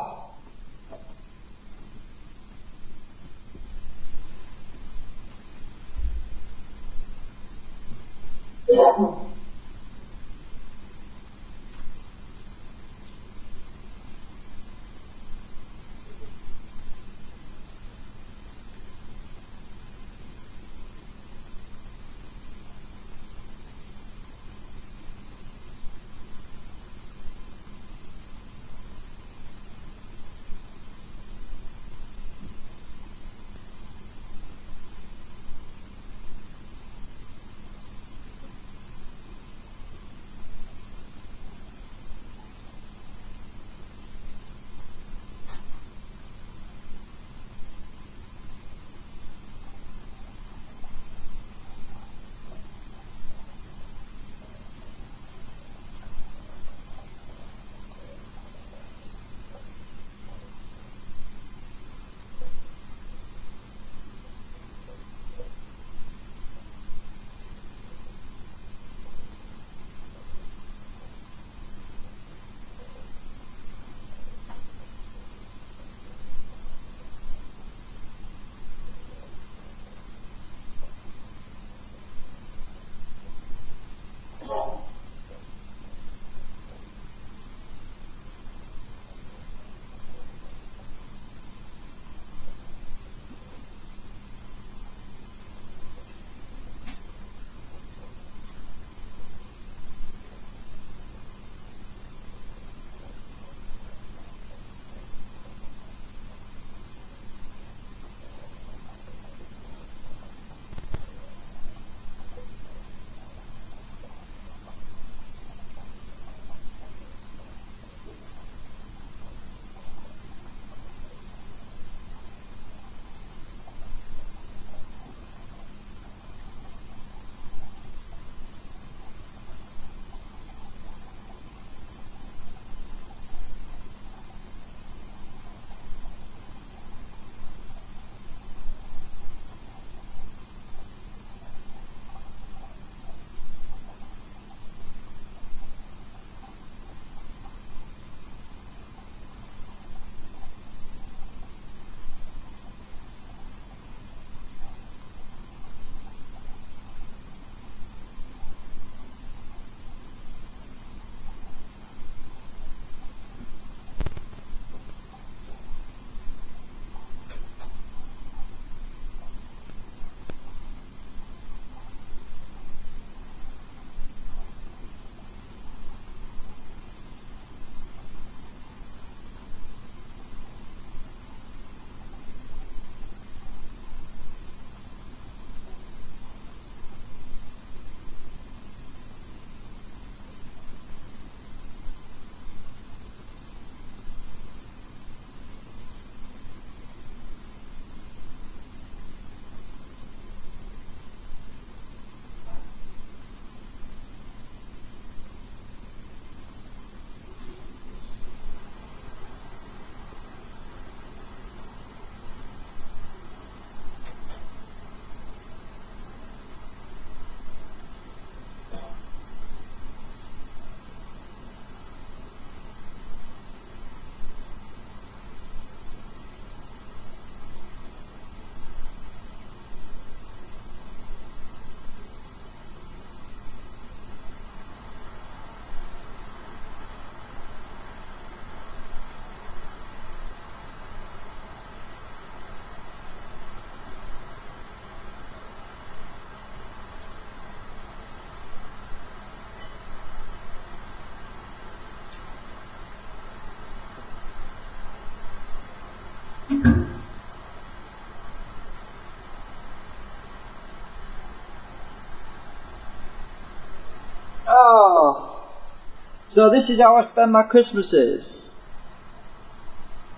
So this is how I spend my Christmases.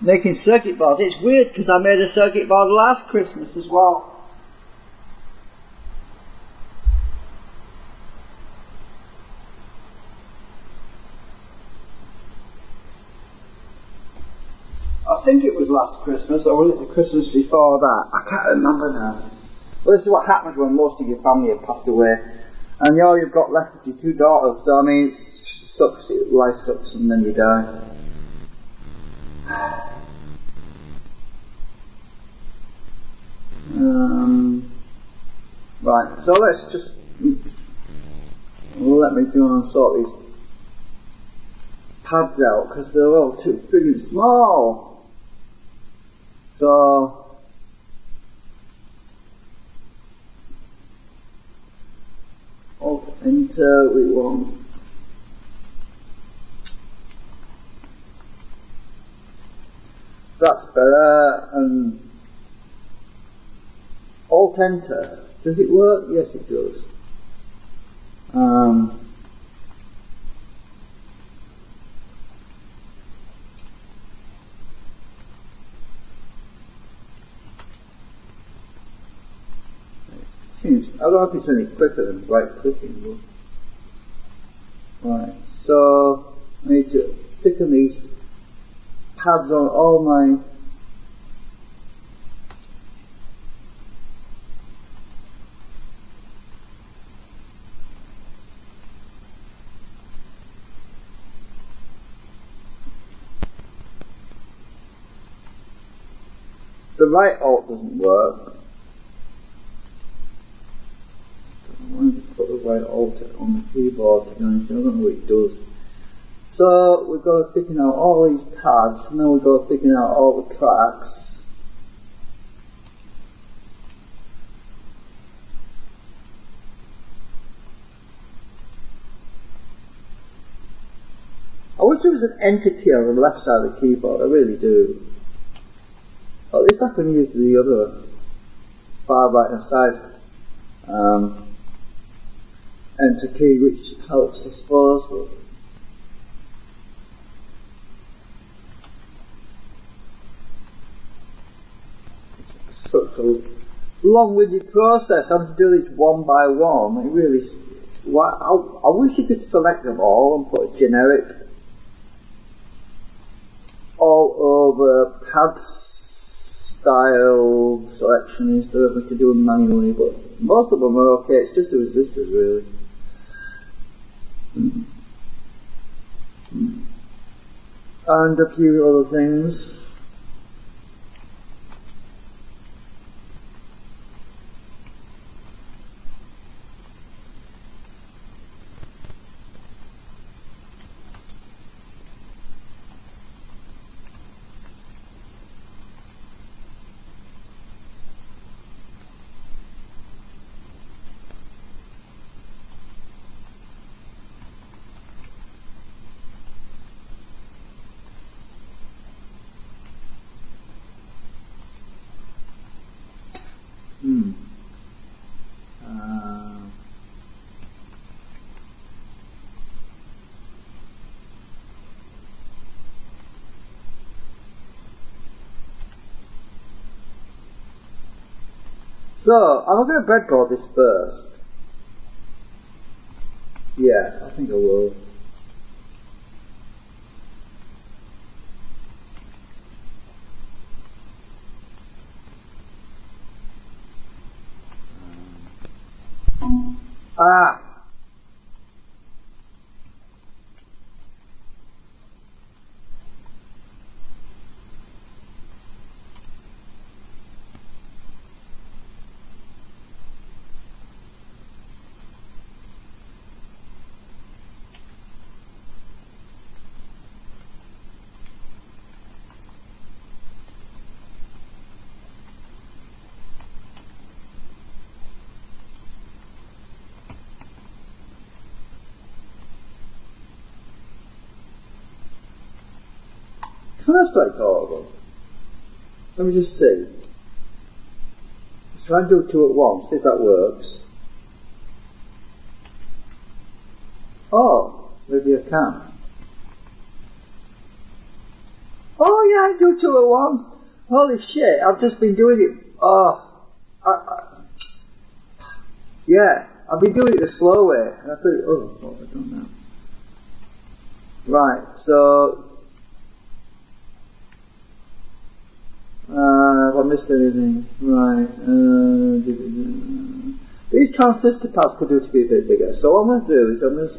Making circuit boards. It's weird because I made a circuit board last Christmas as well. I think it was last Christmas, or was it the Christmas before that? I can't remember now. Well, this is what happens when most of your family have passed away, and all you've got left is your two daughters. So I mean, it sucks. Life sucks, and then you die. Right. So let's just let me go and sort these pads out because they're all too friggin' small. So Alt Enter, we want that's better, and Alt Enter, does it work? Yes it does. I don't know if it's any quicker than right clicking, but right, so I need to thicken these pads on all my the right alt doesn't work. I wanted to put the right alt on the keyboard, to be honest. I don't know what it does. So we've got to thicken out all these pads, and then we've got to thicken out all the tracks. I wish there was an enter key on the left side of the keyboard, I really do. At least I can use the other far right hand side enter key, which helps I suppose. But it's such a long-winded process. I have to do this one by one. It really, I wish you could select them all and put a generic all over pad style selection instead of having to do them manually, but most of them are okay. It's just the resistors really. And a few other things. So, I'm going to breadboard this first. Yeah, I think I will. Ah! Can I select all of them? Let me just see. Let's try and do 2 at once, see if that works. Oh, maybe I can. Oh yeah, I do 2 at once. Holy shit, I've just been doing it. Yeah, I've been doing it the slow way. And I thought, what have I done now? Right, so have I missed anything? Right. These transistor pads could do to be a bit bigger. So what I'm going to do is I'm going to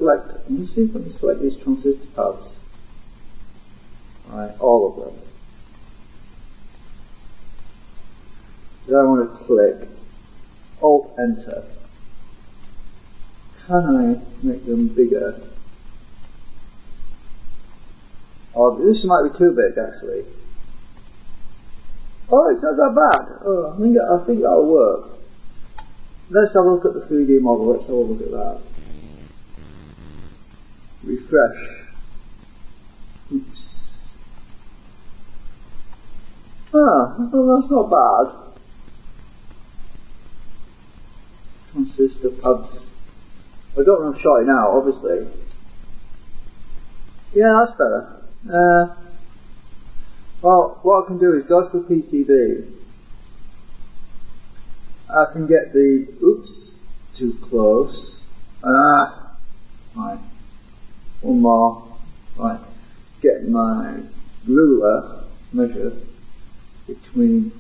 see if I can select these transistor pads. Right, all of them. Then I want to click Alt Enter. Can I make them bigger? Oh, this might be too big actually. Oh, it's not that bad. Oh, I think that'll work. Let's have a look at the 3D model. Let's have a look at that. Refresh. Oops. That's not bad. Transistor pads. I don't want to short it out, obviously. Yeah, that's better. Well, what I can do is go to the PCB. I can get the, oops, too close. Right. One more. Right. Get my ruler, measure between,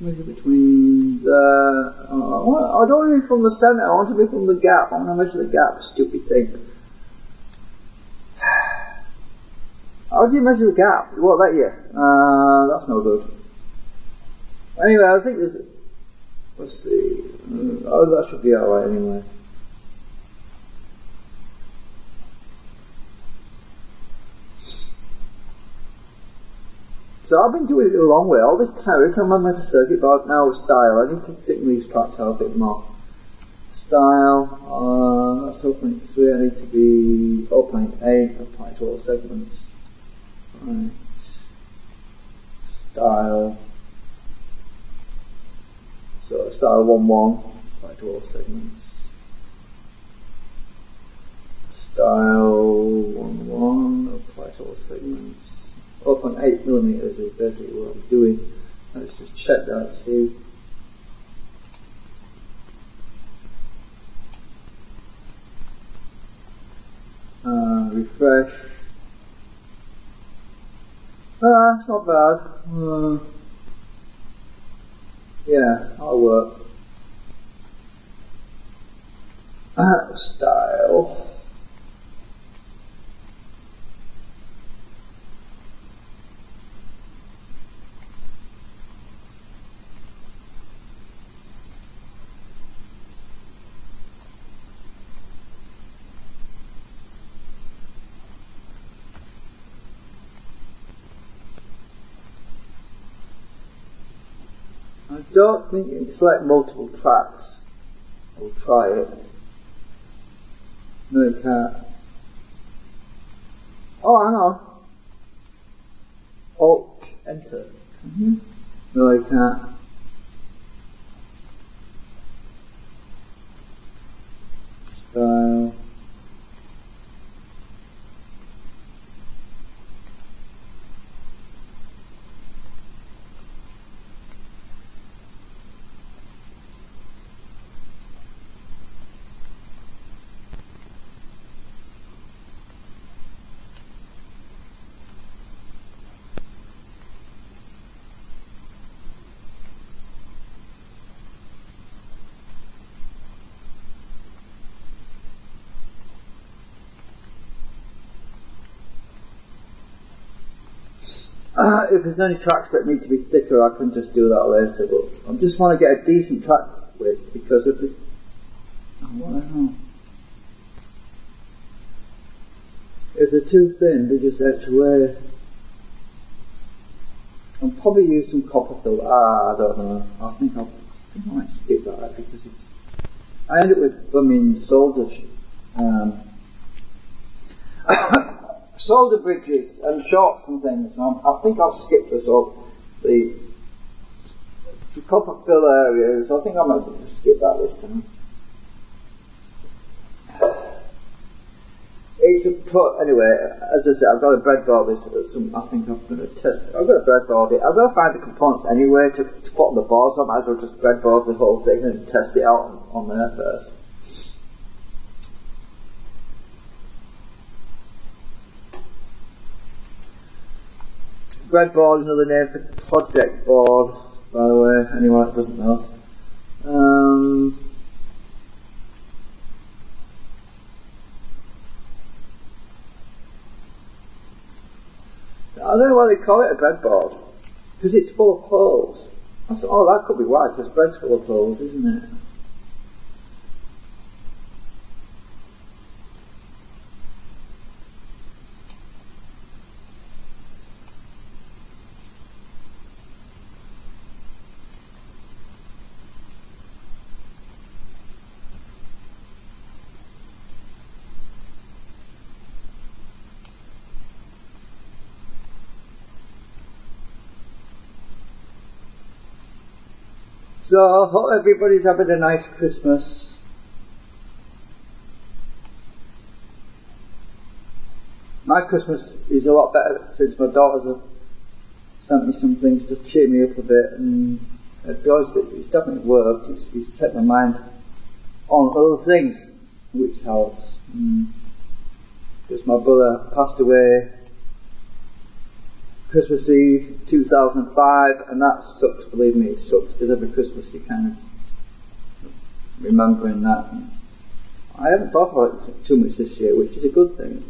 measure between the, I don't want to be from the center, I want to be from the gap. I want to measure the gap, stupid thing. How do you measure the gap? What, that year? That's no good. Anyway, I think there's, let's see, that should be alright anyway. So I've been doing it the long way. All this time, every time I make a circuit board now style, I need to thicken these tracks out a bit more. Style, that's 0.3, I need to be 0.8, apply to all segments. Right. Style. So style 1.1, apply to all segments. Style 1.1, apply to all segments. 0.8 millimeters is basically what I'm doing. Let's just check that, see. Refresh. It's not bad. Yeah, that'll work. Style. I don't think you can select multiple tracks. We'll try it. No, you can't. Oh, hang on. Alt, enter. No, you can't. Style. If there's any tracks that need to be thicker, I can just do that later, but I just want to get a decent track width, because if it, if they're too thin, they just etch away. I'll probably use some copper fill. I don't know. I think I might skip that, because it's, I end up with solder solder bridges and shorts and things. I think I'll skip this up, the copper fill area, so I think I might just skip that this time. It's a anyway, as I said, I've got a breadboard this, I think I'm going to test it. I've got a breadboard it. I've got to find the components anyway to put on the board, so I might as well just breadboard the whole thing and test it out on there first. Breadboard is another name for project board, by the way, anyone that doesn't know. I don't know why they call it a breadboard, because it's full of holes. Oh, that could be why, because bread's full of holes, isn't it? So, I hope everybody's having a nice Christmas. My Christmas is a lot better since my daughters have sent me some things to cheer me up a bit, and because it's definitely worked. It's kept my mind on other things, which helps. Because my brother passed away Christmas Eve 2005, and that sucks, believe me, it sucks, because every Christmas you kind of remembering that. And I haven't thought about it too much this year, which is a good thing.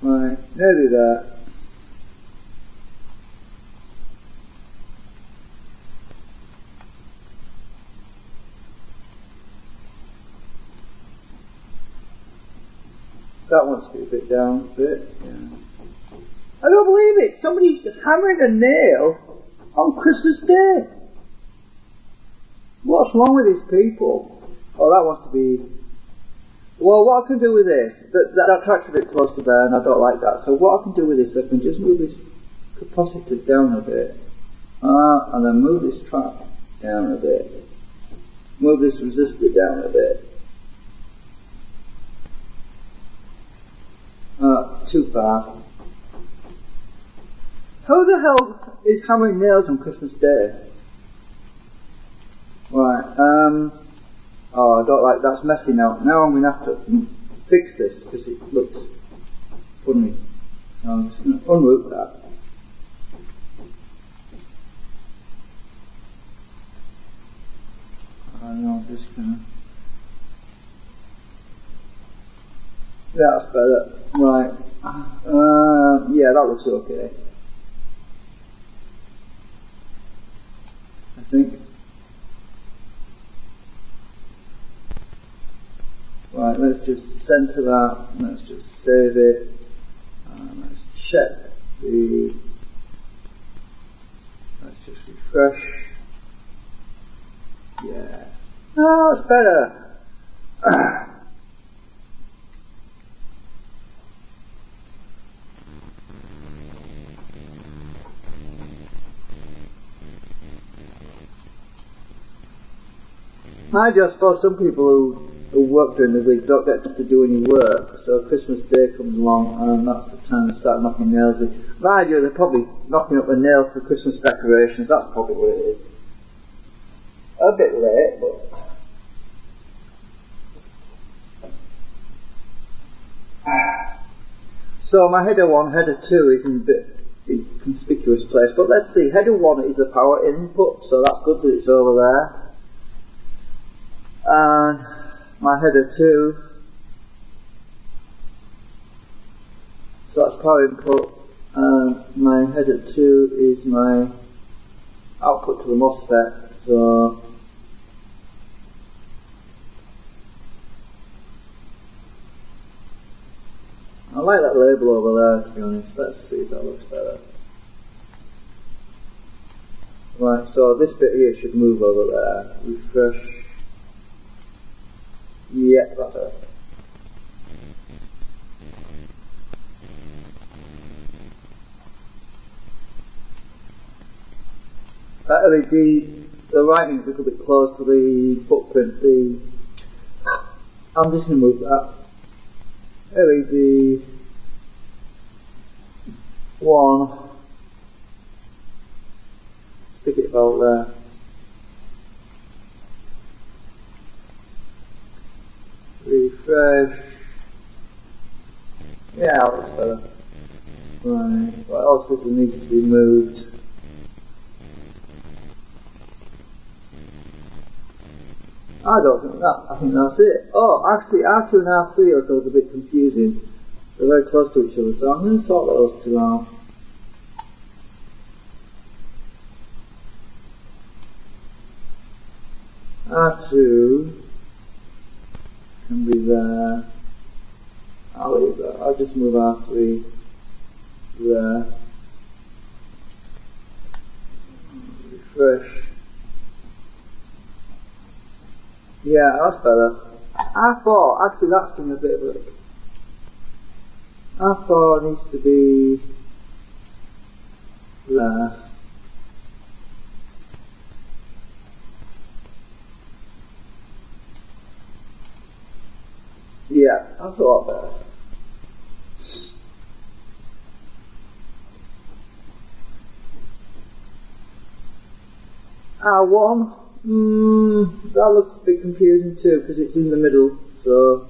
Right, nearly there. That wants to be a bit down a bit, yeah. I don't believe it! Somebody's hammering a nail on Christmas Day! What's wrong with these people? Oh, that wants to be... Well, what I can do with this, that track's a bit closer there and I don't like that, so what I can do with this, I can just move this capacitor down a bit, and then move this track down a bit, move this resistor down a bit. Too far. How the hell is hammering nails on Christmas Day? Right, oh, I don't like, that's messy now. Now I'm going to have to fix this because it looks funny. So I'm just going to unroot that. And I'm just going to... That's better. Right. Yeah, that looks okay. I think. Right, let's just center that, let's just save it, and let's check let's just refresh. Yeah. Oh, it's better. I just suppose some people who work during the week don't get to do any work, so Christmas Day comes along and that's the time to start knocking nails in. Mind you, they're probably knocking up a nail for Christmas decorations, that's probably what it is. A bit late, but... So my header 1, header 2 is in a bit inconspicuous place, but let's see, header 1 is the power input, so that's good that it's over there. And my header 2, so that's power input, and my header 2 is my output to the MOSFET, so I like that label over there, to be honest. Let's see if that looks better. Right, so this bit here should move over there. Refresh. Yeah, that's it. That LED, the writing's a little bit close to the footprint. I'm just going to move that. LED 1. Stick it about there. Refresh. Yeah, that looks better. Right. What else does it needs to be moved? I don't think that. I think that's it. Oh, actually, R2 and R3 are a bit confusing. They're very close to each other, so I'm going to sort those two out. R2 can be there. I'll leave that. I'll just move R3 there. Refresh. Yeah, that's better. R4, actually that's in a bit of a... R4 needs to be there. Yeah, that's a lot better. R1, that looks a bit confusing too because it's in the middle, so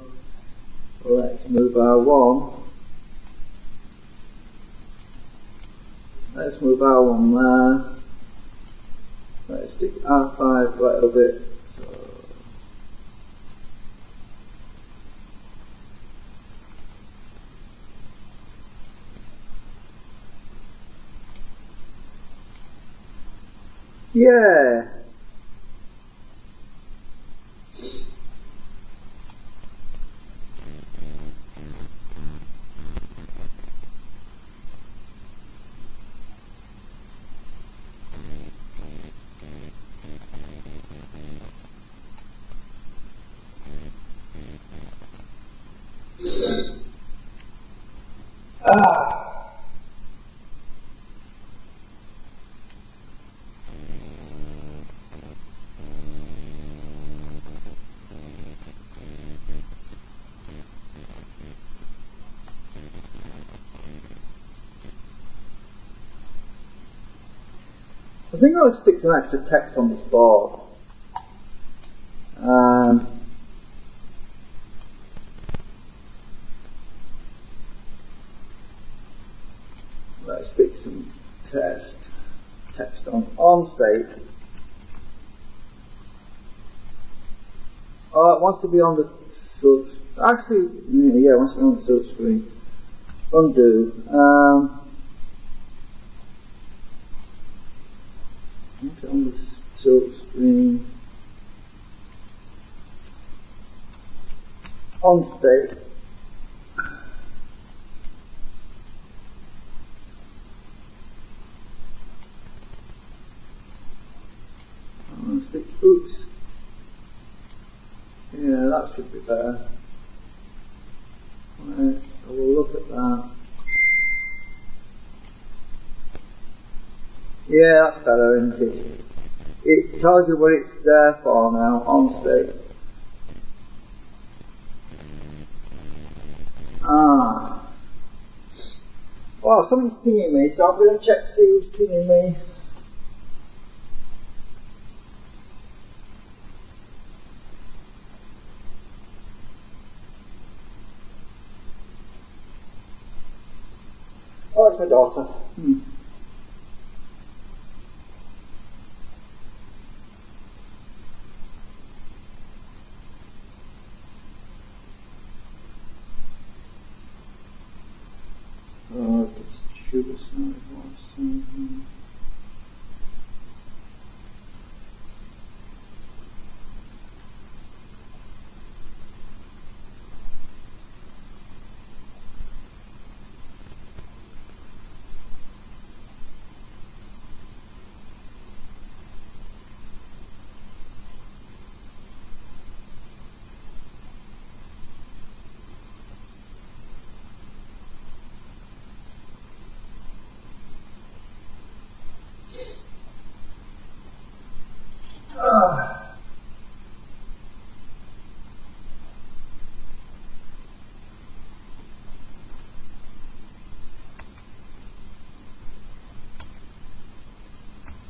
let's move R1. Let's move R1 there. Let's stick R5 right a bit. Yeah. I think I'll stick some extra text on this board. Let's stick some text on state. Oh, it wants to be on the sub. Actually, yeah, it wants to be on the sub screen. Undo. On the sub screen. On state. Oops. Yeah, that should be better. Right, so we'll look at that. Yeah, that's better, isn't it? It tells you what it's there for now, on state. Well, somebody's pinging me, so I'm going to check to see who's pinging me. Oh, it's my daughter. Just shoot aside one.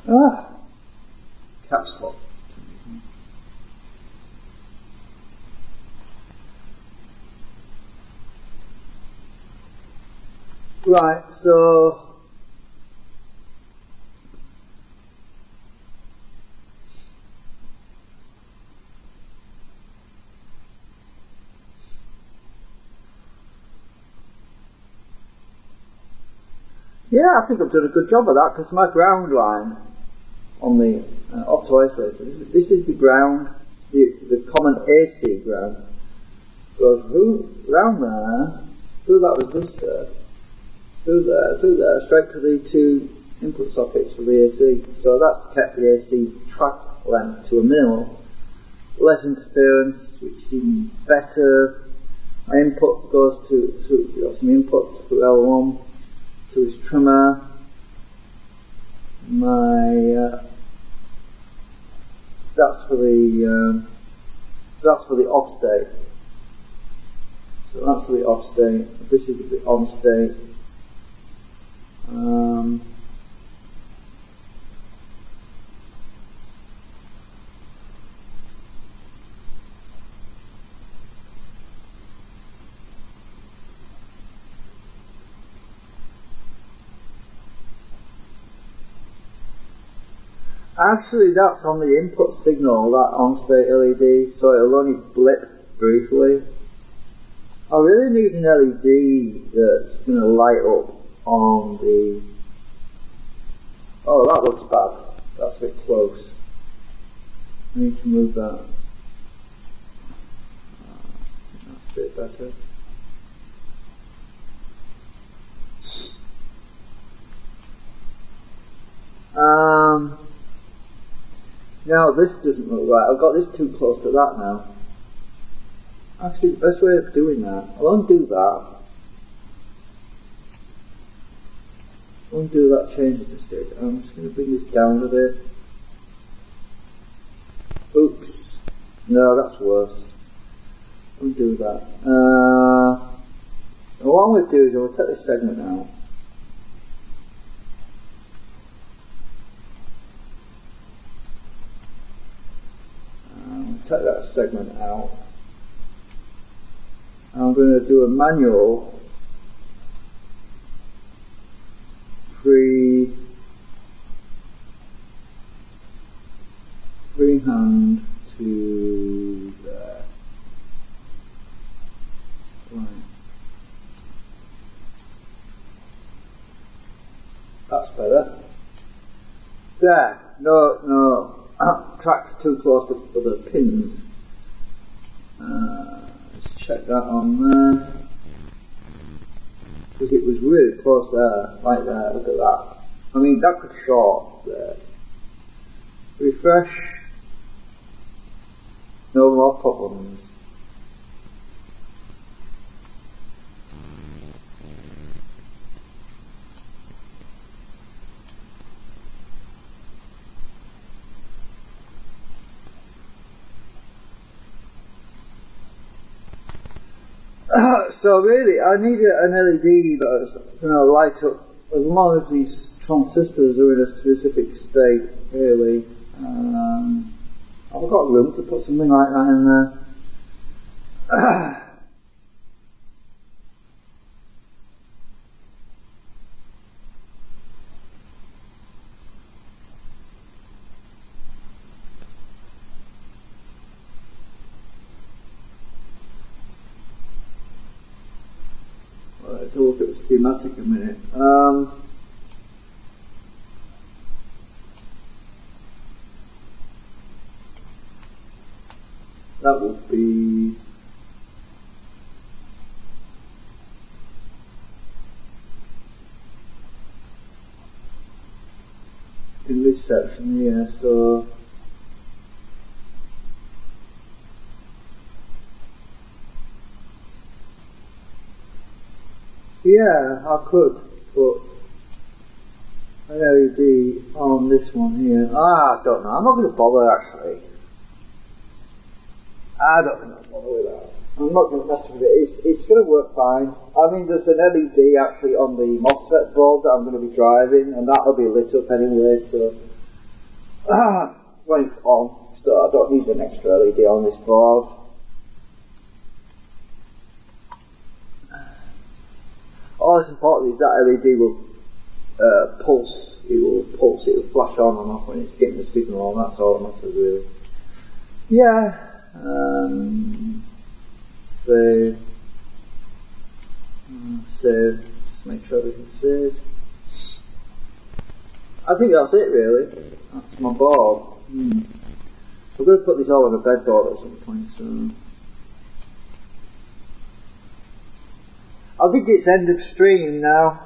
Caps lock. Right, so yeah, I think I've done a good job of that, because my ground line on the opto-isolator, this is the ground, the common AC ground, goes round there, through that resistor, through there, straight to the two input sockets for the AC. So that's kept the AC track length to a minimal, less interference, which is even better. My input goes to got some input to L1 to his trimmer. That's for the off state. So that's for the off state. This is the on state. Actually, that's on the input signal, that on-state LED, so it'll only blip briefly. I really need an LED that's going to light up on the... Oh, that looks bad. That's a bit close. I need to move that. That's a bit better. Now this doesn't look right. I've got this too close to that now. Actually, the best way of doing that, I'll undo that. Undo that change of the stick. I'm just going to bring this down a bit. Oops. No, that's worse. Undo that. And what I'm going to do is I'm going to take this segment out. Take that segment out. I'm going to do a manual freehand to there. Right. That's better. There. No. Track's too close to the pins. Let's check that on there. Because it was really close there, right there, look at that. I mean, that could short there. Refresh. No more problems. So really, I need an LED that's going to light up as long as these transistors are in a specific state, really. I've got room to put something like that in there. Let's look at the schematic a minute. That would be in this section here, so yeah, I could put an LED on this one here. I don't know. I'm not going to bother actually. I don't think I'll bother with that. I'm not going to mess with it. It's going to work fine. I mean, there's an LED actually on the MOSFET board that I'm going to be driving, and that'll be lit up anyway. So when it's on, so I don't need an extra LED on this board. All that's important is that LED will pulse. It will pulse, it will flash on and off when it's getting the signal on. That's all that matters really. Yeah. Save. Save. Just make sure everything's saved. I think that's it really. That's my board. We're going to put this all on a bedboard at some point, so I think it's end of stream now.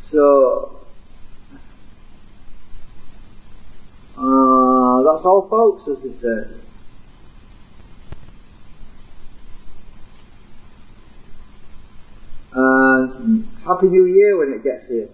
So that's all folks, as they say. Happy New Year when it gets here.